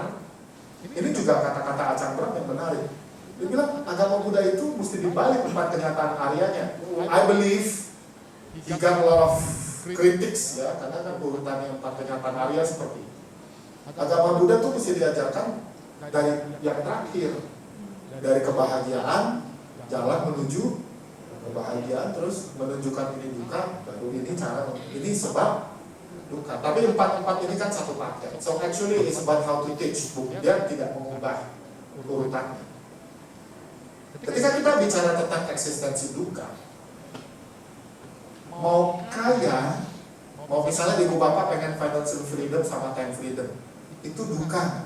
Ini juga kata-kata Acang Bram yang menarik. Dia bilang agama Buddha itu mesti dibalik 4 kenyataan Aryanya. I believe he got a lot of critics ya, karena kan urutan yang 4 kenyataan Arya seperti itu. Agama Buddha tuh mesti diajarkan dari yang terakhir, dari kebahagiaan jalan menuju kebahagiaan, terus menunjukkan ini dukkha, baru ini cara, ini sebab dukkha. Tapi 4 ini kan satu paket. So actually it's about how to teach. Dia tidak mengubah urutannya. Ketika kita bicara tentang eksistensi dukkha, mau kaya, mau misalnya ibu bapak pengen financial freedom sama time freedom, itu duka.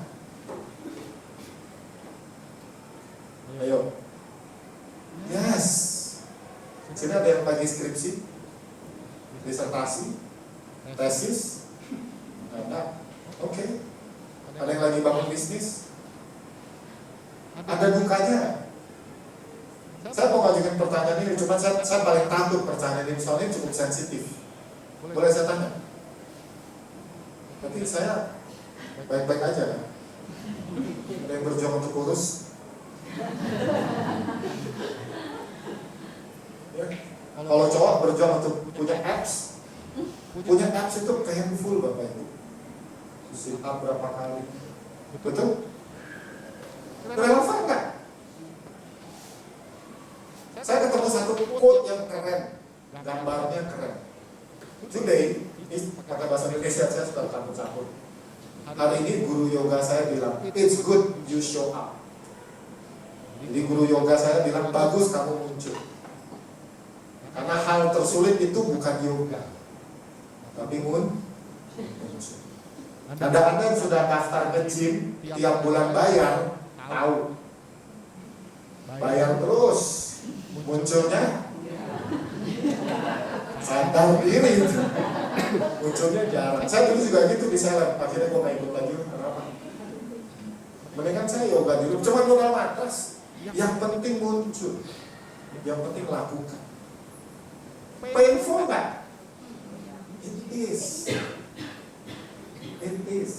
Ayo, yes. Sini ada yang lagi skripsi, disertasi, tesis, ada, oke. Ada yang lagi bangun bisnis, ada dukanya. Saya mau ngajuin pertanyaan ini, cuma saya paling takut pertanyaan ini, soalnya cukup sensitif. Boleh saya tanya? Tapi saya baik-baik aja kan? Ada yang berjuang untuk kurus? Ya. Kalau cowok berjuang untuk punya abs itu painful Bapak Ibu. Sit up berapa kali? Betul? Relevan nggak? Saya ketemu satu quote yang keren, gambarnya keren. Today, ini pakai bahasa Indonesia saya sudah campur-campur. Hari ini guru yoga saya bilang, it's good you show up. Jadi guru yoga saya bilang, bagus kamu muncul. Karena hal tersulit itu bukan yoga, tapi muncul. Anda yang sudah daftar ke gym, tiap bulan bayar, tahu. Bayar terus, munculnya sadar diri itu. Munculnya jarang. Saya dulu juga gitu di Seleb, akhirnya gue gak ikut lagi. Kenapa? Mendingan saya yoga di rumah, cuma modal atas. Yang penting muncul, yang penting lakukan. Painful nggak? It is. It is.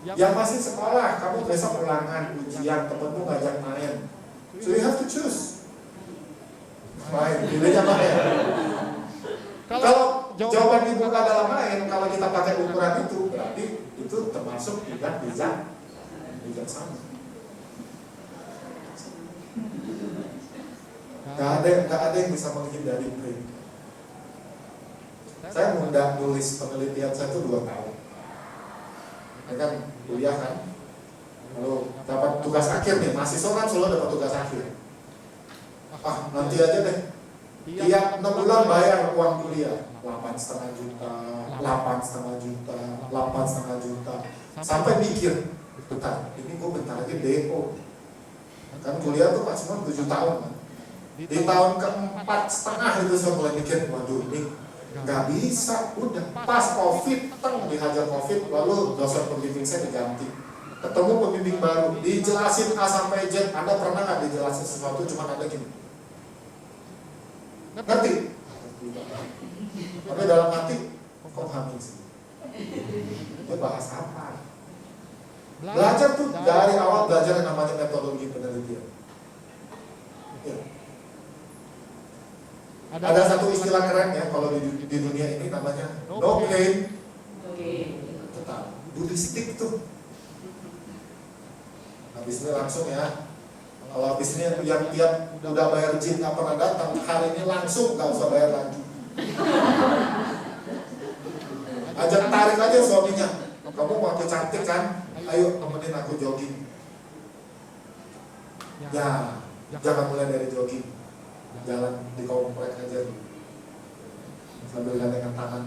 Yang masih sekolah, kamu besok ulangan, ujian, temenmu ngajak main. So you have to choose. Main, pilihnya main. Kalau jawaban dibuka dalam main, kalau kita pakai ukuran itu, berarti itu termasuk tidak bijaksana. Gak ada yang bisa menghindari pain. Saya mudah nulis penelitian saya itu 2 tahun. Ya kan, kuliah kan. Lalu dapat tugas akhir nih, mahasiswa kan selalu dapat tugas akhir. Nanti aja deh. Tiap 6 bulan bayar uang kuliah 8,5 juta, 8,5 juta, 8,5 juta. Sampai mikir, bentar, ini gue bentar lagi DO. Kan kuliah tuh maksimal 7 tahun kan. Di tahun ke-4,5 itu saya mulai mikir, waduh ini nggak bisa, udah pas COVID, dihajar COVID, lalu dosen pembimbing saya diganti. Ketemu pembimbing baru, dijelasin A sampai Z. Anda pernah nggak dijelasin sesuatu cuma ada gini? Ngerti? Tapi dalam hati, kok hamil sih? Dia bahas apa? Belajar tuh dari awal, belajar yang namanya metodologi penelitian. Ya. Ada satu istilah keren ya kalau di dunia ini namanya no pain, tetap Buddhistik tuh. Habis ini langsung ya. Kalau habis ini yang tiap udah bayar gym nggak pernah datang, hari ini langsung nggak usah bayar lagi. Ajak tarik aja suaminya. Kamu mau aku cantik kan? Ayo temenin aku jogging. Ya, jangan mulai dari jogging. Jalan di komplek aja sambil gandengan tangan.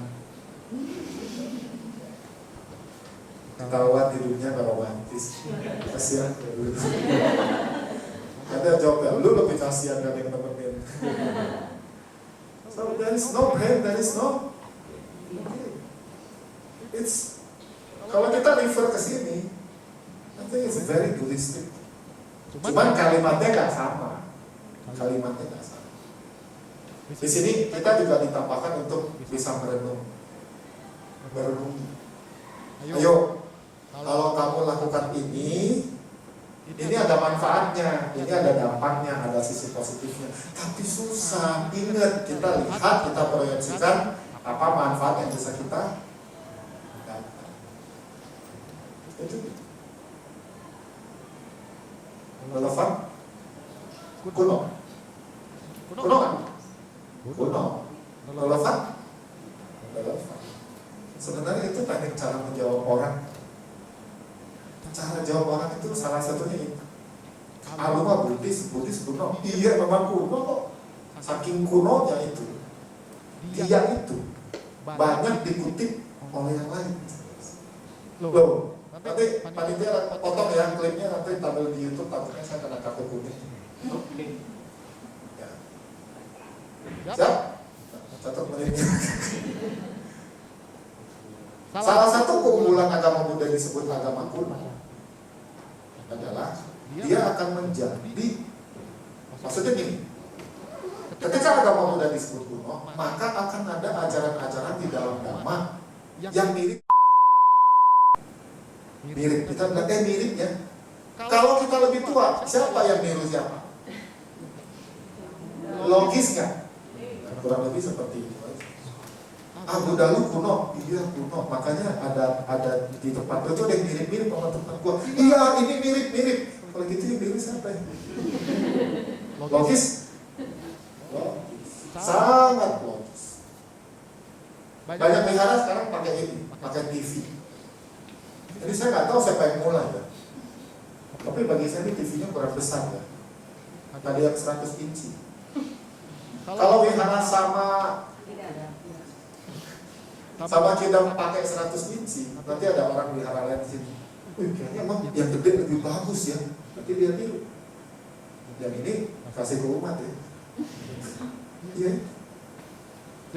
Ketahuan hidupnya gak romantis. Kasihan. Ada jawab ya, lu lebih kasihan kan yang nemenin. So there is no pain, there is no. It's kalau kita refer ke sini, I think it's very Buddhistic. Cuman kalimatnya nggak sama. Kalimatnya nggak sama. Di sini kita juga ditambahkan untuk bisa merenung. Ayo, kalau kamu lakukan ini ada manfaatnya, ini ada dampaknya, ada sisi positifnya. Tapi susah. Ingat, kita lihat, kita proyeksikan apa manfaat yang bisa kita dapat. Itu relevan? Kuno kan? Kuno. Relevan? Relevan. Sebenarnya itu teknik cara menjawab orang. Cara jawab orang itu salah satunya itu. Lu mah Buddhis kuno. Iya memang kuno kok. Saking kunonya itu. dia itu banyak dikutip oleh yang lain. Loh, nanti panitia potong ya klipnya, nanti tampil di YouTube, takutnya saya kena kartu kuning. Ya. Siap? 1 menit. Salah satu keunggulan agama Buddha disebut agama kuno adalah dia akan menjadi, maksudnya gini, ketika agama Buddha disebut kuno, maka akan ada ajaran-ajaran di dalam Dhamma yang mirip, kita bilang mirip ya. Kalau kita lebih tua, siapa yang niru siapa? Logis nggak? Kurang lebih seperti itu. Buddha lu kuno, iya kuno. Makanya ada di tempat itu ada yang mirip-mirip sama tempat gua. Iya, ini mirip-mirip. Kalau gitu yang mirip siapa ya? Logis? Sangat logis. Banyak negara sekarang pakai ini, pakai TV. Jadi saya nggak tahu siapa yang mulai ya. Tapi bagi saya ini TV-nya kurang besar ya. Ada yang 100 inci. Kalau wihara sama kita pakai 100 inci, nanti ada orang wihara lain di sini. Kayaknya emang yang gede lebih bagus ya. Nanti dia tiru. Yang ini kasih ke umat ya. Iya.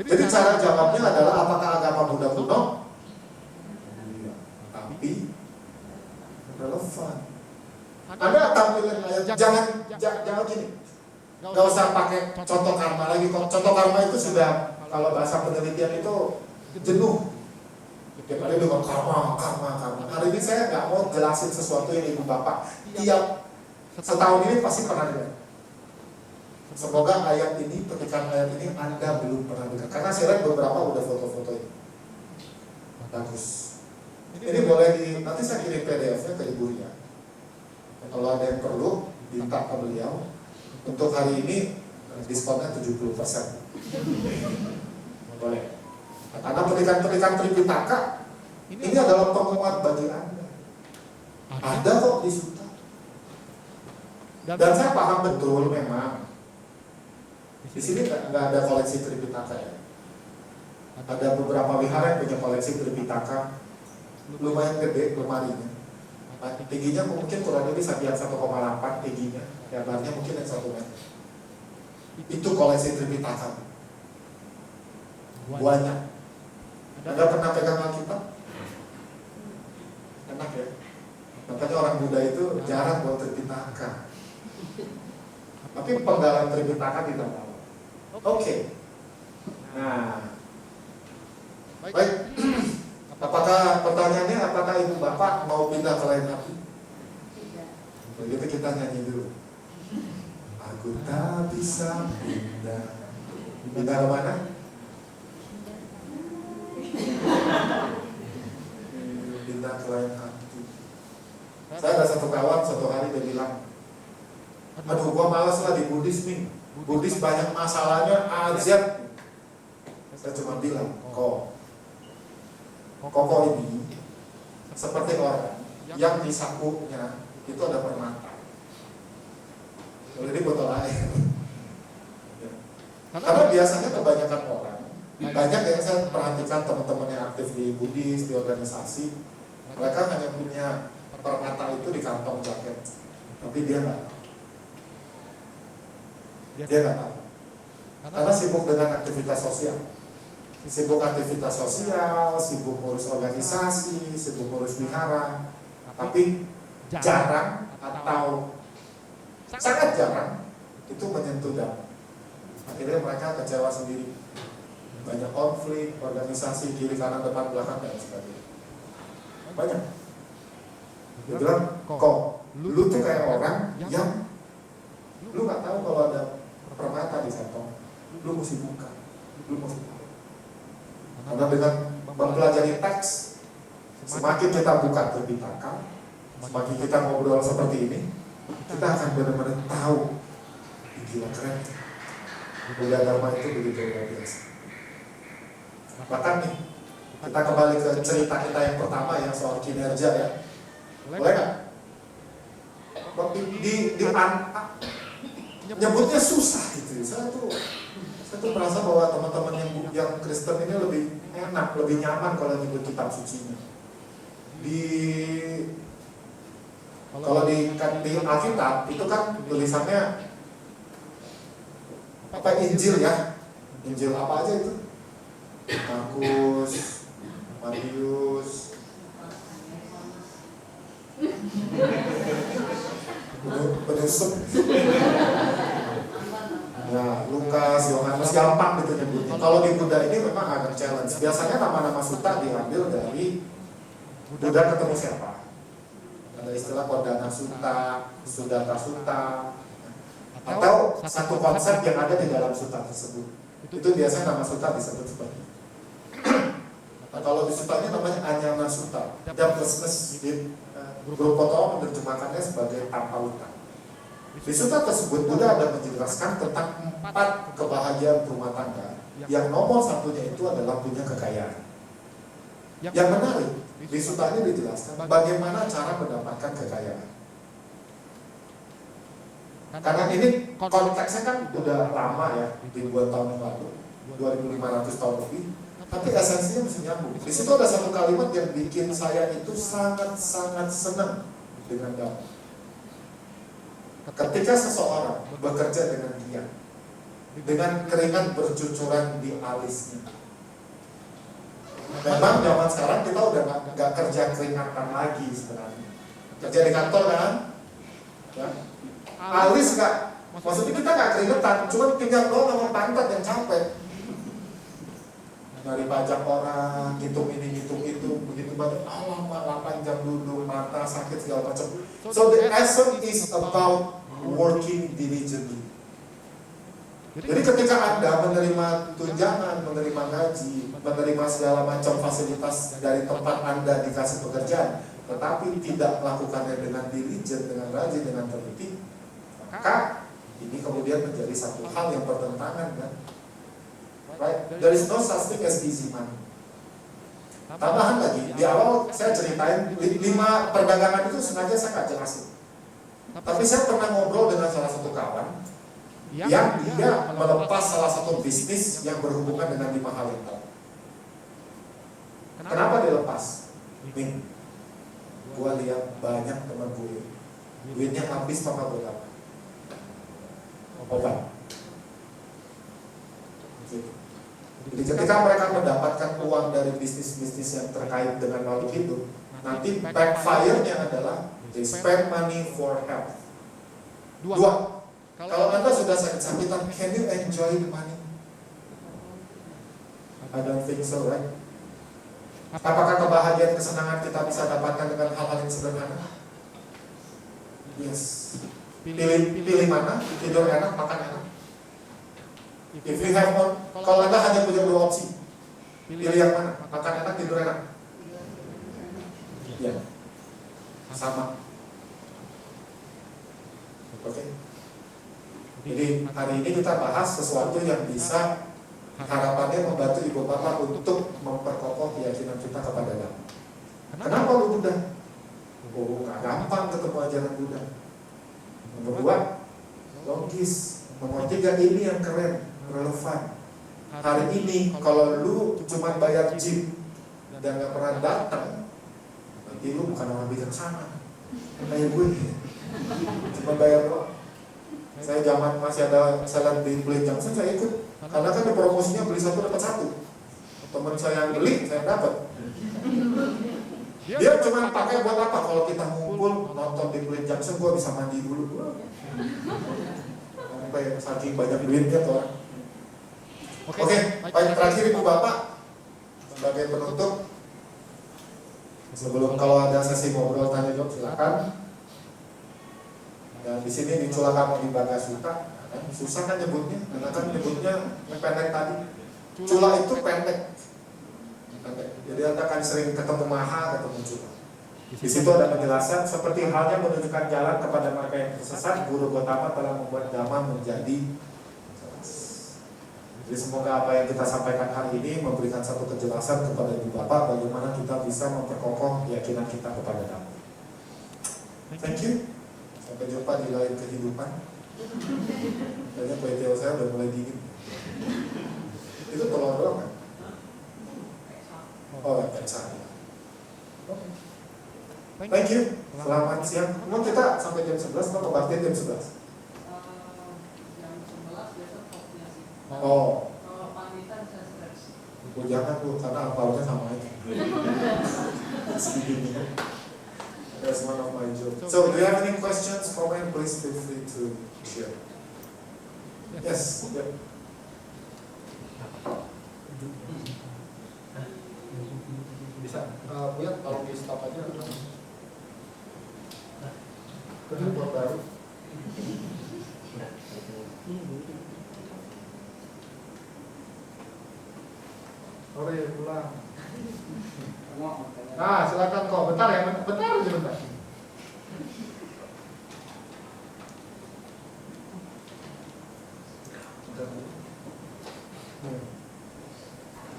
Jadi cara jawabnya adalah apakah agama Buddha kuno? Iya. Tapi relevan. Ada tampilan ayat, jangan gini. Gak usah pakai contoh karma lagi. Contoh karma itu sudah, kalau bahasa penelitian itu jenuh. Tiap hari dengan karma. Hari ini saya nggak mau jelasin sesuatu yang ibu bapak tiap setahun ini pasti pernah dengar. Semoga ayat ini, petikan ayat ini Anda belum pernah dengar. Karena saya lihat beberapa udah foto-foto ini. Bagus. Ini boleh nanti saya kirim PDF-nya ke Ibu Ria. Kalau ada yang perlu, minta ke beliau. Untuk hari ini diskonnya 70%. Boleh. Karena petikan-petikan Tripitaka ini adalah penguat bagi Anda. Ada kok di situ. Dan saya paham betul memang di sini nggak ada koleksi Tripitaka ya. Ada beberapa wihara yang punya koleksi Tripitaka lumayan gede lemarinya. Tingginya mungkin kurang lebih sekian 1,8 tingginya, lebarnya mungkin yang 1 meter. Itu koleksi Tripitaka. Banyak. Anda pernah pegang Alkitab? Enak ya. Makanya orang Buddha itu jarang buat Tripitaka. Tapi penggalan Tripitaka kita tahu. Oke. Nah, baik. Apakah pertanyaannya, apakah ibu bapak mau pindah ke lain hati? Begitu kita nyanyi dulu. Aku tak bisa pindah. Pindah ke mana? Pindah ke lain hati. Saya ada satu kawan, satu hari dia bilang, aduh gua malas lah di Buddhis nih. Buddhis banyak masalahnya, azab. Saya cuma bilang, Koko ini seperti orang yang di sakunya itu ada permata. Jadi botol air. Karena biasanya kebanyakan orang, banyak yang saya perhatikan teman-teman yang aktif di Buddhis, di organisasi, mereka hanya punya permata itu di kantong jaket, tapi dia nggak tahu. Karena sibuk dengan aktivitas sosial. Sibuk ngurus organisasi, sibuk ngurus wihara, tapi jarang atau sangat jarang itu menyentuh Dhamma. Akhirnya mereka kecewa sendiri. Banyak konflik, organisasi kiri kanan depan belakang dan sebagainya. Banyak. Dia bilang, lu tuh kayak orang yang lu nggak tahu kalau ada permata di santong, lu mesti buka, lu mesti tahu. Karena dengan mempelajari teks, semakin kita buka Tripitaka, semakin kita ngobrol seperti ini, kita akan benar-benar tahu. Gila keren. Buddha Dharma itu begitu luar biasa. Bahkan nih, kita kembali ke cerita kita yang pertama yang soal kinerja ya. Boleh nggak? nyebutnya susah gitu. Saya tuh merasa bahwa teman-teman yang Kristen ini lebih enak, lebih nyaman kalau nyebut kitab sucinya. Kalau di Alkitab itu kan tulisannya apa, Injil ya, Injil apa aja itu, Markus, Matius, penyusup, ya Lukas, Yohanes, gampang gitu nyebutnya. Kalau di Buddha ini memang agak challenge. Biasanya nama-nama suta diambil dari Buddha ketemu siapa. Ada istilah Kodana Sutta, Sudatta Sutta, atau satu konsep yang ada di dalam sutta tersebut. Itu biasanya nama sutta disebut seperti itu. Nah, kalau di suttanya namanya Anyana Sutta. Daptlessness, Guru Kotoa menerjemahkannya sebagai tanpa utang. Di sutta tersebut Buddha ada menjelaskan tentang 4 kebahagiaan rumah tangga. Yang nomor satunya itu adalah punya kekayaan. Yang menarik, di sutta ini dijelaskan bagaimana cara mendapatkan kekayaan. Karena ini konteksnya kan udah lama ya, ribuan tahun yang lalu, 2500 tahun lebih. Tapi esensinya mesti nyambung. Di situ ada satu kalimat yang bikin saya itu sangat-sangat senang dengan Dhamma. Ketika seseorang bekerja dengan giat, dengan keringat bercucuran di alisnya. Memang zaman sekarang kita udah nggak kerja keringatan lagi sebenarnya. Kerja di kantor kan, ya. Alis nggak, maksudnya kita nggak keringetan, cuma tinggal doang sama pantat yang capek. Dari pajak orang, hitung ini, hitung itu, begitu banyak. Allah, 8 jam duduk, mata sakit segala macam. So the essence is about working diligently. Jadi ketika Anda menerima tunjangan, menerima gaji, menerima segala macam fasilitas dari tempat Anda dikasih pekerjaan, tetapi tidak melakukannya dengan diligent, dengan rajin, dengan teliti, maka ini kemudian menjadi satu hal yang bertentangan kan? Right? There is no such thing as easy money. Tambahan lagi, di awal saya ceritain 5 perdagangan itu sengaja saya nggak jelasin. Tapi saya pernah ngobrol dengan salah satu kawan yang dia melepas salah satu bisnis yang berhubungan dengan 5 hal yang tadi. Kenapa dia lepas? Nih, gue lihat banyak teman gue, duitnya habis sama gue apa? Obat. Jadi ketika mereka mendapatkan uang dari bisnis-bisnis yang terkait dengan makhluk hidup, nanti backfire-nya adalah they spend money for health. 2. Kalau Anda sudah sakit-sakitan, can you enjoy the money? I don't think so, right? Apakah kebahagiaan, kesenangan kita bisa dapatkan dengan hal-hal yang sederhana? Yes. Pilih mana? Tidur enak, makan enak. If you have one, kalau Anda hanya punya 2 opsi, pilih yang mana? Makan enak, tidur enak? Ya, sama. Oke. Jadi hari ini kita bahas sesuatu yang bisa harapannya membantu ibu bapak untuk memperkokoh keyakinan kita kepada Dhamma. Kenapa lu Buddha? Oh, nggak gampang ketemu ajaran Buddha. Nomor 2, logis. Nomor 3, ini yang keren, relevan. Hari ini kalau lu cuma bayar gym dan nggak pernah datang, nanti lu bukan orang bijaksana. Kayak gue, cuma bayar doang. Saya zaman masih ada salat di Blade Junction, saya ikut. Karena kan di promosinya beli 1 dapat 1. Teman saya yang beli, saya dapat. Dia cuma pakai buat apa? Kalau kita ngumpul nonton di Blade Junction, gue bisa mandi dulu. Sampai saking banyak duitnya tuh. Oke, baik, terakhir ibu bapak sebagai penutup. Sebelum kalau ada sesi ngobrol tanya jawab silakan. Dan di sini di Culakamo di Baga Sutta, susah kan nyebutnya, karena kan nyebutnya pendek tadi. Cula itu pendek. Jadi Anda akan sering ketemu Maha, ketemu Cula. Di situ ada penjelasan seperti halnya menunjukkan jalan kepada mereka yang tersesat, Guru Gotama telah membuat Dhamma menjadi jelas. Jadi semoga apa yang kita sampaikan hari ini memberikan satu kejelasan kepada ibu bapak bagaimana kita bisa memperkokoh keyakinan kita kepada Dhamma. Thank you. Sampai jumpa di lain kehidupan. Kayaknya kue tiaw saya udah mulai dingin. Itu telur doang kan? Oh, ya, pecah. Oke. Thank you. Selamat siang. Emang kita sampai jam 11 atau kebaktian jam 11? Jam 11 besok kopinya sih. Oh, Kalau pamitan saya stres. jangan Bu, karena apalnya sama aja. That's one of my jobs. So, do you have any questions, comment? Please feel free to share. Yes. Yep. Bisa. Buat kalau di stop aja. Kedua buat baru. Sore pulang. Nah, silakan kok. Bentar ya, bentar aja bentar.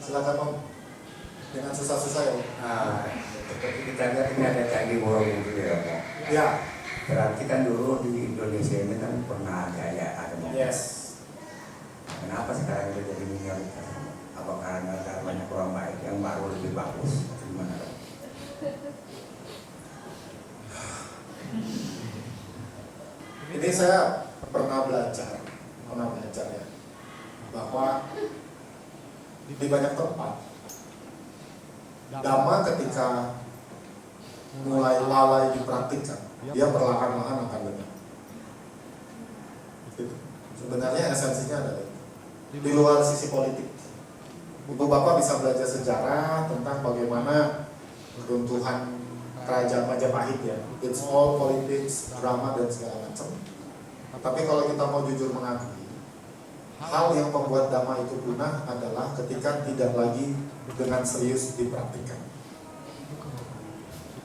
Silakan Om. Dengan susah-susah ya. Seperti kita lihat ini ada candi Borobudur gitu ya, Pak. Ya. Berarti kan dulu di Indonesia ini kan pernah jaya ada mobil. Yes. Kenapa sekarang itu jadi minoritas? Apa karena ada banyak orang baik yang baru lebih bagus? Gimana? Ini saya pernah belajar ya, bahwa di banyak tempat Dhamma ketika mulai lalai dipraktikkan, dia perlahan-lahan akan benar. Gitu. Sebenarnya esensinya adalah di luar sisi politik. Ibu Bapak bisa belajar sejarah tentang bagaimana runtuhan kerajaan Majapahit ya. It's all politics, drama dan segala macam. Tapi kalau kita mau jujur mengakui, hal yang membuat Dhamma itu punah adalah ketika tidak lagi dengan serius dipraktikkan.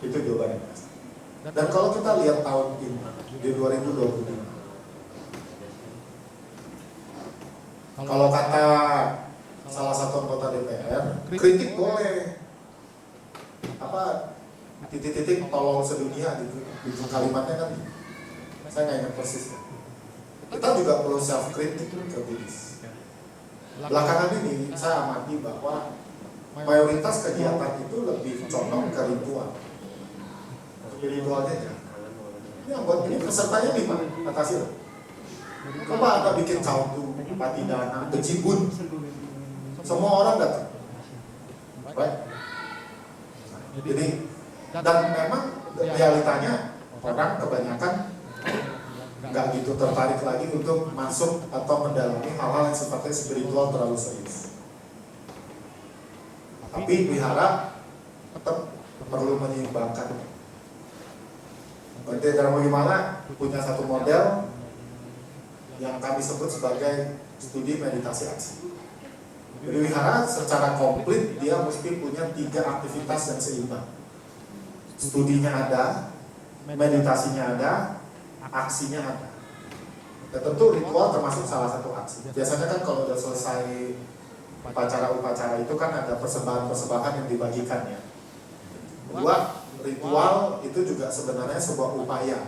Itu jawabannya. Dan kalau kita lihat tahun ini di 2025, kalau kata salah satu anggota DPR, kritik boleh, apa titik-titik tolong sedunia gitu, itu kalimatnya kan, saya nggak ingat persis. Kita juga perlu self kritik ke diri. Belakangan ini saya amati bahwa mayoritas kegiatan itu lebih condong ke ritual. Ritualnya ya. Ini anggota ini pesertanya 5 kata sila. Coba Anda bikin caudu, patidana, bejibun, semua orang datang. Right? Jadi dan memang realitanya orang kebanyakan nggak gitu tertarik lagi untuk masuk atau mendalami hal-hal yang sifatnya spiritual terlalu serius. Tapi wihara tetap perlu menyeimbangkan. Berarti Dharma Vimala punya satu model yang kami sebut sebagai studi meditasi aksi. Jadi wihara secara komplit dia mesti punya 3 aktivitas yang seimbang. Studinya ada, meditasinya ada, aksinya ada. Dan tentu ritual termasuk salah satu aksi. Biasanya kan kalau udah selesai upacara-upacara itu kan ada persembahan-persembahan yang dibagikan ya. Kedua, ritual itu juga sebenarnya sebuah upaya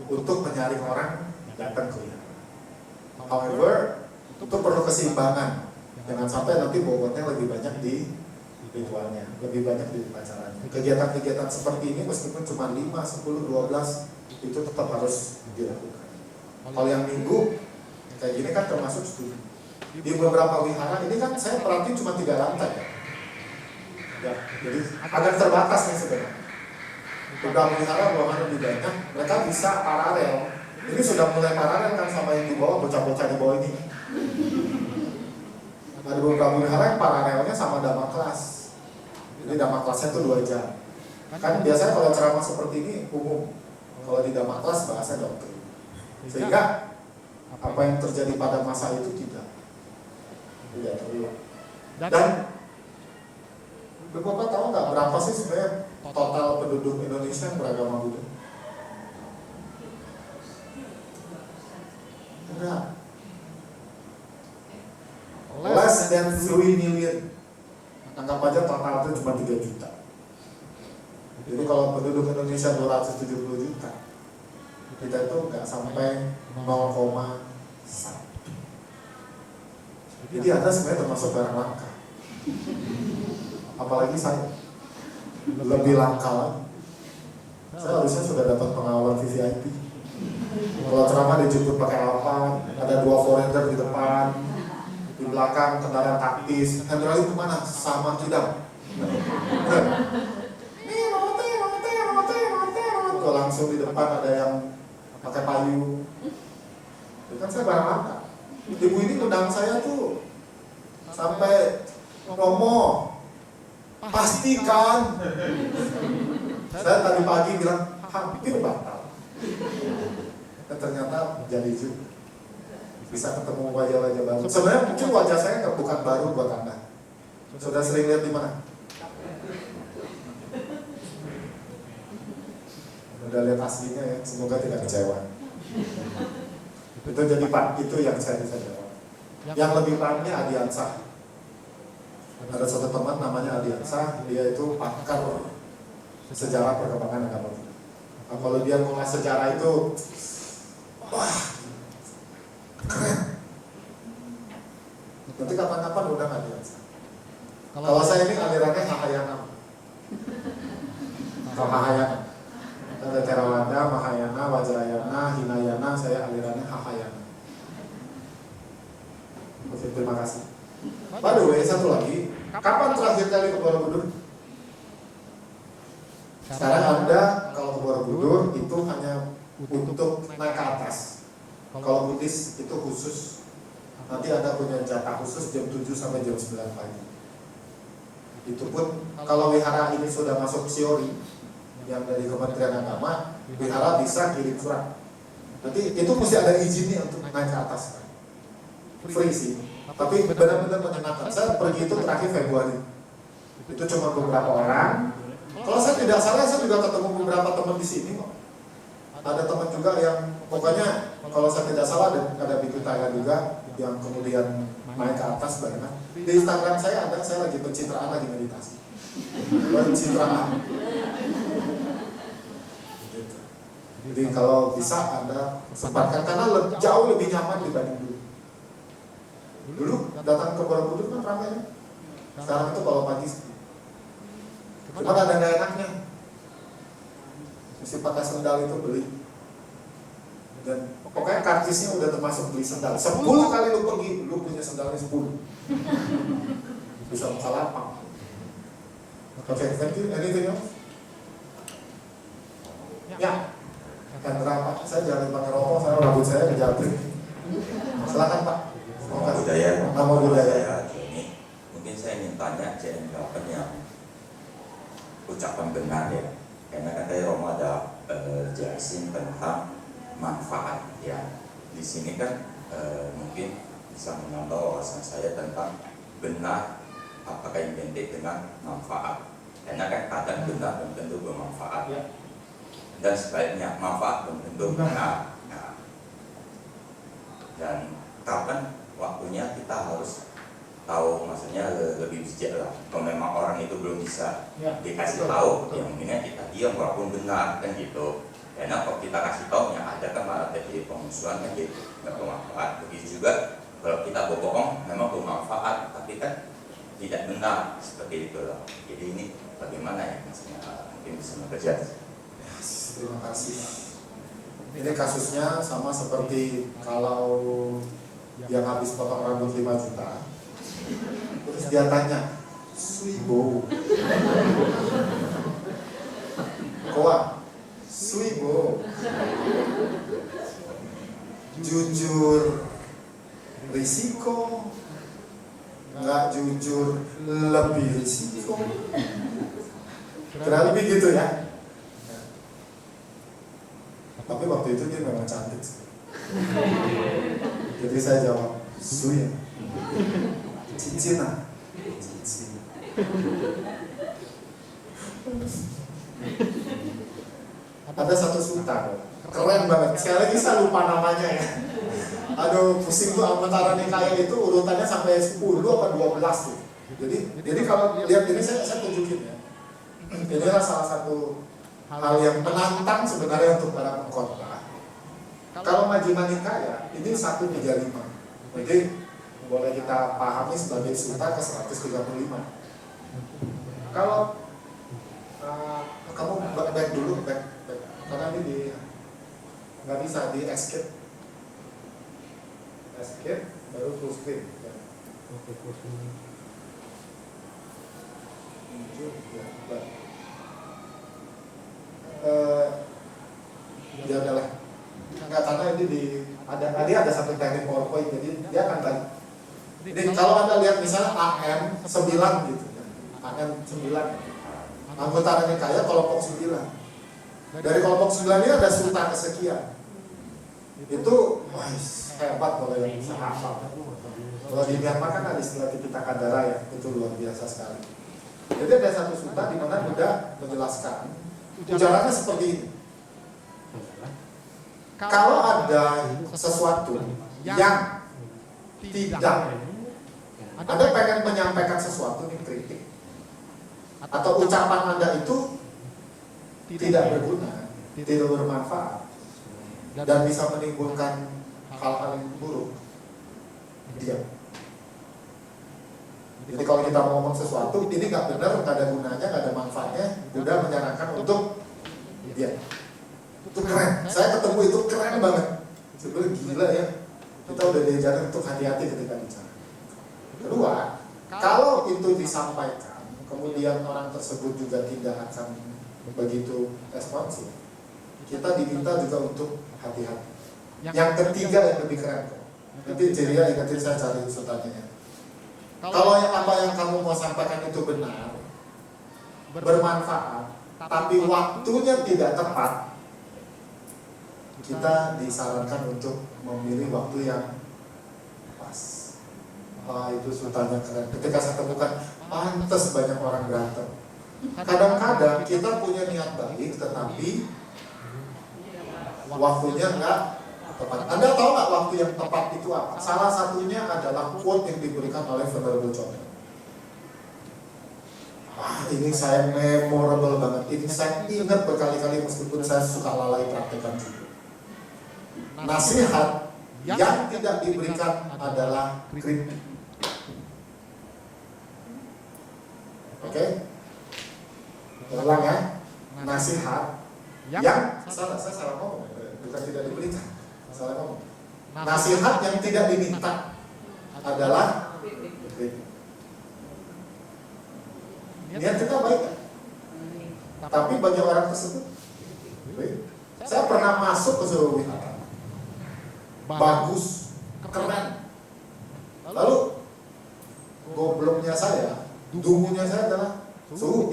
untuk menyaring orang datang ke wihara. However, itu perlu keseimbangan. Jangan sampai nanti bobotnya lebih banyak di ritualnya, lebih banyak di upacaranya. Kegiatan-kegiatan seperti ini meskipun cuma 5, 10, 12 itu tetap harus dilakukan. Kalau yang minggu kayak gini kan termasuk studi. Di beberapa wihara ini kan saya perhatiin cuma 3 lantai ya, jadi agak terbatas nih sebenarnya. Beberapa wihara ruangan lebih banyak, mereka bisa paralel. Ini sudah mulai paralel kan sama yang di bawah, bocah-bocah di bawah ini. Ada beberapa wihara yang paralelnya sama dhamma kelas. Jadi dhamma kelasnya itu 2 jam. Kan biasanya kalau ceramah seperti ini umum. Kalau di dhamma kelas bahasa doktrin. Sehingga apa yang terjadi pada masa itu tidak terulang. Dan Bapak tahu nggak berapa sih sebenarnya total penduduk Indonesia yang beragama Buddha? Enggak. Less than 3 million. Anggap aja total itu cuma 3 juta. Jadi kalau penduduk Indonesia 270 juta, kita itu nggak sampai 0,1. Jadi Anda sebenarnya termasuk barang langka. Apalagi saya lebih langka lagi. Saya harusnya sudah dapat pengawalan VVIP. Kalau ceramah dijemput pakai apa? Ada 2 foreigner di depan, di belakang kendaraan taktis. Hendrali kemana? Sama tidak. Kalau langsung di depan ada yang pakai payung. Itu kan saya barang langka. Ibu ini undang saya tuh sampai ngomong, pastikan. Saya tadi pagi bilang hampir batal. Dan ternyata jadi juga. Bisa ketemu wajah-wajah baru. Sebenarnya mungkin wajah saya bukan baru buat Anda. Sudah sering lihat di mana? Udah lihat aslinya ya, semoga tidak kecewa. Itu jadi Pak, itu yang saya bisa jawab. Yang lebih parahnya Adiansa. Ada satu teman namanya Adiansa, dia itu pakar sejarah perkembangan agama. Nah, kalau dia ngulas sejarah itu, wah, keren. Nanti kapan-kapan udah Adiansa. Kalau saya ini alirannya Mahayana. Kalau Mahayana. Ada Theravada, Mahayana, Vajrayana, Hinayana, saya alirannya Mahayana. Oke, terima kasih. By the way, satu lagi, kapan terakhir kali ke Borobudur? Sekarang Anda kalau ke Borobudur itu hanya untuk naik ke atas. Kalau Buddhis itu khusus. Nanti Anda punya jatah khusus jam 7 sampai jam 9 pagi. Itu pun kalau wihara ini sudah masuk Siori yang dari Kementerian Agama, wihara bisa kirim surat. Nanti itu mesti ada izinnya untuk naik ke atas. Free sih, tapi benar-benar menyenangkan. Saya pergi itu terakhir Februari. Itu cuma beberapa orang. Kalau saya tidak salah, saya juga ketemu beberapa teman di sini kok. Ada teman juga yang pokoknya kalau saya tidak salah ada Biku Taya juga yang kemudian naik ke atas banyak. Di Instagram saya ada, saya lagi pencitraan, lagi meditasi. Pencitraan. Jadi kalau bisa Anda sempatkan karena jauh lebih nyaman dibanding dulu. Dulu datang ke Borobudur kan ramai ya. Sekarang itu kalau pagi cuma ada nggak enaknya. Mesti pakai sendal itu beli. Dan pokoknya karcisnya udah termasuk beli sendal. 10 kali lu pergi, lu punya sendalnya 10. Bisa buka lapang. Oke, thank you. Anything else? Ya. Kan berapa? Saya jangan pakai rokok, saya rambut saya kejabrik. Silakan Pak. Nama budaya. Ini mungkin saya ingin tanya JN kapan yang ucapan benar ya, karena katanya Romo ada jelasin tentang manfaat ya. Di sini kan mungkin bisa menambah wawasan saya tentang benar apakah identik dengan manfaat, karena kan kadang benar belum tentu bermanfaat ya. Dan sebaliknya manfaat belum tentu benar. Nah, dan kapan waktunya kita harus tahu, maksudnya lebih bijak lah. Kalau memang orang itu belum bisa dikasih tahu, ya mungkinnya kita diam walaupun benar kan gitu. Karena kalau kita kasih tahu yang ada kan malah terjadi pemusuhan kan gitu, nggak bermanfaat. Begitu juga kalau kita berbohong memang bermanfaat, tapi kan tidak benar seperti itu loh. Jadi ini bagaimana ya maksudnya mungkin bisa bekerja. Terima kasih. Ini kasusnya sama seperti kalau yang habis potong rambut 5 juta. Terus dia tanya, Suibo. Koa, Suibo. Jujur risiko, nggak jujur lebih risiko. Kurang lebih gitu ya. Tapi waktu itu dia memang cantik sih. Jadi saya jawab, Suya. Cincin lah. Cincin. Ada satu sultan, keren banget. Sekali lagi saya lupa namanya ya. Aduh, pusing tuh Amatara Nikaya itu urutannya sampai 10 apa 12 tuh. Jadi kalau lihat ini saya tunjukin ya. Inilah salah satu hal yang menantang sebenarnya untuk para pengkhotbah. Kalau Majjhima Nikaya ini 135. Jadi boleh kita pahami sebagai suta ke 135. Kalau kamu back dulu, back. Karena ini nggak bisa di escape baru full screen. Ya. Ya, baik. Ya udahlah. Nggak, karena ini ada satu teknik PowerPoint, jadi dia akan balik. Jadi kalau Anda lihat misalnya AM 9 gitu, AM 9, anggota Nikaya kelompok 9. Dari kelompok 9 ini ada suta kesekian. Itu hebat kalau yang bisa hafal. Kalau di Myanmar kan ada istilah Tipitaka Kadara ya, itu luar biasa sekali. Jadi ada satu suta di mana Buddha menjelaskan ujarannya seperti ini. Kalau ada sesuatu yang tidak, Anda pengen menyampaikan sesuatu nih, kritik, atau ucapan Anda itu tidak berguna, tidak bermanfaat, dan bisa menimbulkan hal-hal yang buruk, diam. Jadi kalau kita mau ngomong sesuatu, ini nggak benar, nggak ada gunanya, nggak ada manfaatnya, Buddha menyarankan untuk diam. Itu keren, saya ketemu itu keren banget. Sebenarnya gila ya, kita udah diajarin untuk hati-hati ketika bicara. Kedua, kalau itu disampaikan, kemudian orang tersebut juga tidak akan begitu responsif, kita diminta juga untuk hati-hati. Yang ketiga yang lebih keren kok. Nanti Jeria ingetin saya cari sutanya. Kalau apa yang kamu mau sampaikan itu benar, bermanfaat, tapi waktunya tidak tepat, kita disarankan untuk memilih waktu yang pas. Itu sutanya keren. Ketika saya temukan, pantas banyak orang berantem. Kadang-kadang kita punya niat baik, tetapi waktunya nggak tepat. Anda tahu nggak waktu yang tepat itu apa? Salah satunya adalah quote yang diberikan oleh Venerable Choden. Ini saya memorable banget. Ini saya ingat berkali-kali meskipun saya suka lalai praktekkan juga. Nasihat yang tidak diberikan adalah kritik. Oke? Ulang ya. Nasihat yang saya salah ngomong, bukan tidak diberikan. Salah ngomong. Nasihat yang tidak diminta adalah kritik. Niat kita baik, tapi bagi orang tersebut, saya pernah masuk ke sebuah wisata, bagus, keren. Lalu gobloknya saya, dungunya saya adalah,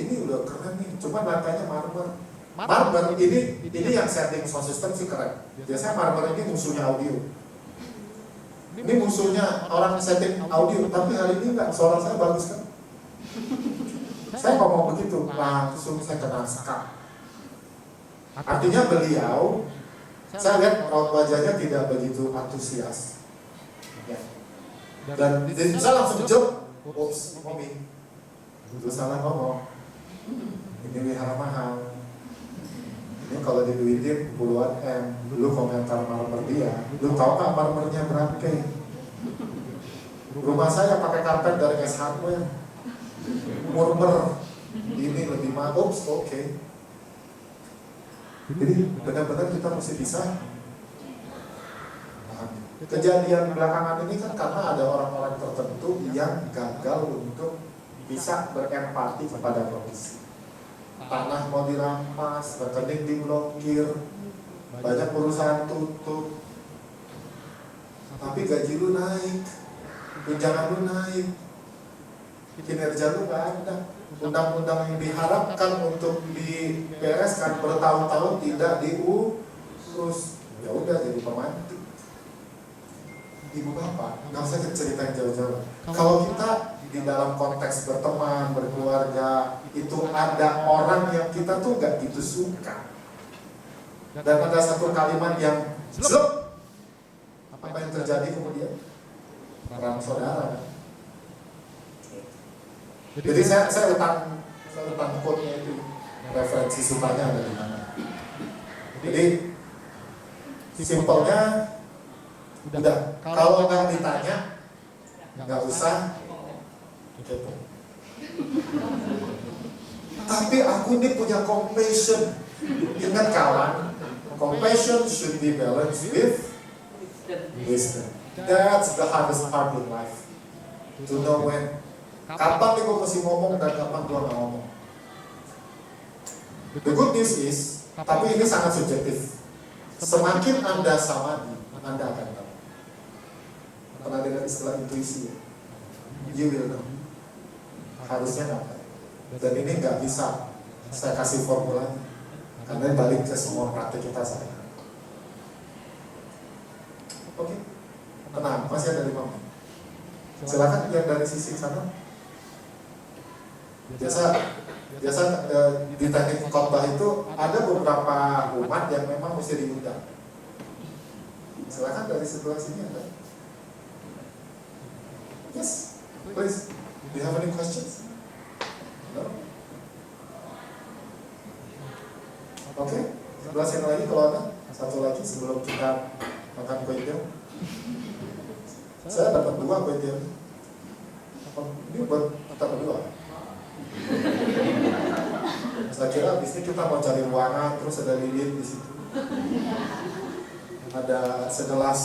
ini udah keren nih, cuma lantainya marmer. Marmer ini yang setting sound system sih keren. Biasanya marmer ini musuhnya audio. Ini musuhnya orang setting audio, tapi hari ini enggak, suara saya bagus kan? Saya ngomong begitu, langsung saya kena skak. Artinya beliau, saya lihat raut wajahnya tidak begitu antusias. Ya. Dan saya langsung jawab, "Oops, Mami, itu salah ngomong. Ini wihara mahal. Ini kalau diduitin puluhan M, lu komentar marmer dia, lu tahu nggak marmernya berapa? Rumah saya pakai karpet dari S Hardware. Murmer ini lebih mahal." Oke. Jadi benar-benar kita mesti bisa. Kejadian belakangan ini kan karena ada orang-orang tertentu yang gagal untuk bisa berempati kepada kondisi. Tanah mau dirampas, rekening diblokir, banyak perusahaan tutup, tapi gaji lu naik, tunjangan lu naik, kinerja lu nggak ada. Undang-undang yang diharapkan untuk dibereskan bertahun-tahun tidak diurus. Ya udah jadi pemantik. Ibu bapak, nggak usah cerita yang jauh-jauh. Kalau kita di dalam konteks berteman, berkeluarga, itu ada orang yang kita tuh nggak gitu suka, dan ada satu kalimat yang slep, apa yang terjadi kemudian? Perang saudara. Jadi saya letak quote-nya itu, referensi sutanya ada di mana. Jadi Simpelnya udah, kalau nggak ditanya nggak usah kepo. Tapi aku ini punya compassion. Ingat kawan, compassion should be balanced with wisdom. That's the hardest part in life. To know when. Kapan nih gue mesti ngomong dan kapan gue nggak ngomong. The good news is, tapi ini sangat subjektif. Semakin Anda samadhi, Anda akan tahu. Pernah dengar istilah intuisi ya? You will know. Harusnya dapat. Dan ini nggak bisa saya kasih formulanya, karena balik ke semua praktik kita saya. Oke, tenang, masih ada 5 menit. Silakan yang dari sisi sana. Biasa di teknik khotbah itu ada beberapa umat yang memang mesti diundang. Silakan dari sebelah sini ada. Yes, please. Do you have any questions? No? Oke, sebelah sini lagi kalau ada. Satu lagi sebelum kita makan kue tiaw. Saya dapat 2 kue tiaw. Ini buat kita berdua. Saya kira abis ini kita mau cari ruangan, terus ada lilin di situ. Ada segelas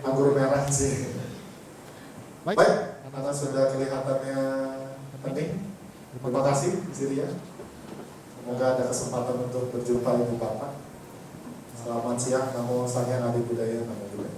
anggur merah sih. Baik, karena sudah kelihatannya penting. Terima kasih, Ziria. Semoga ada kesempatan untuk berjumpa Ibu Bapak. Selamat siang, namo sangya adi budaya, namo budaya.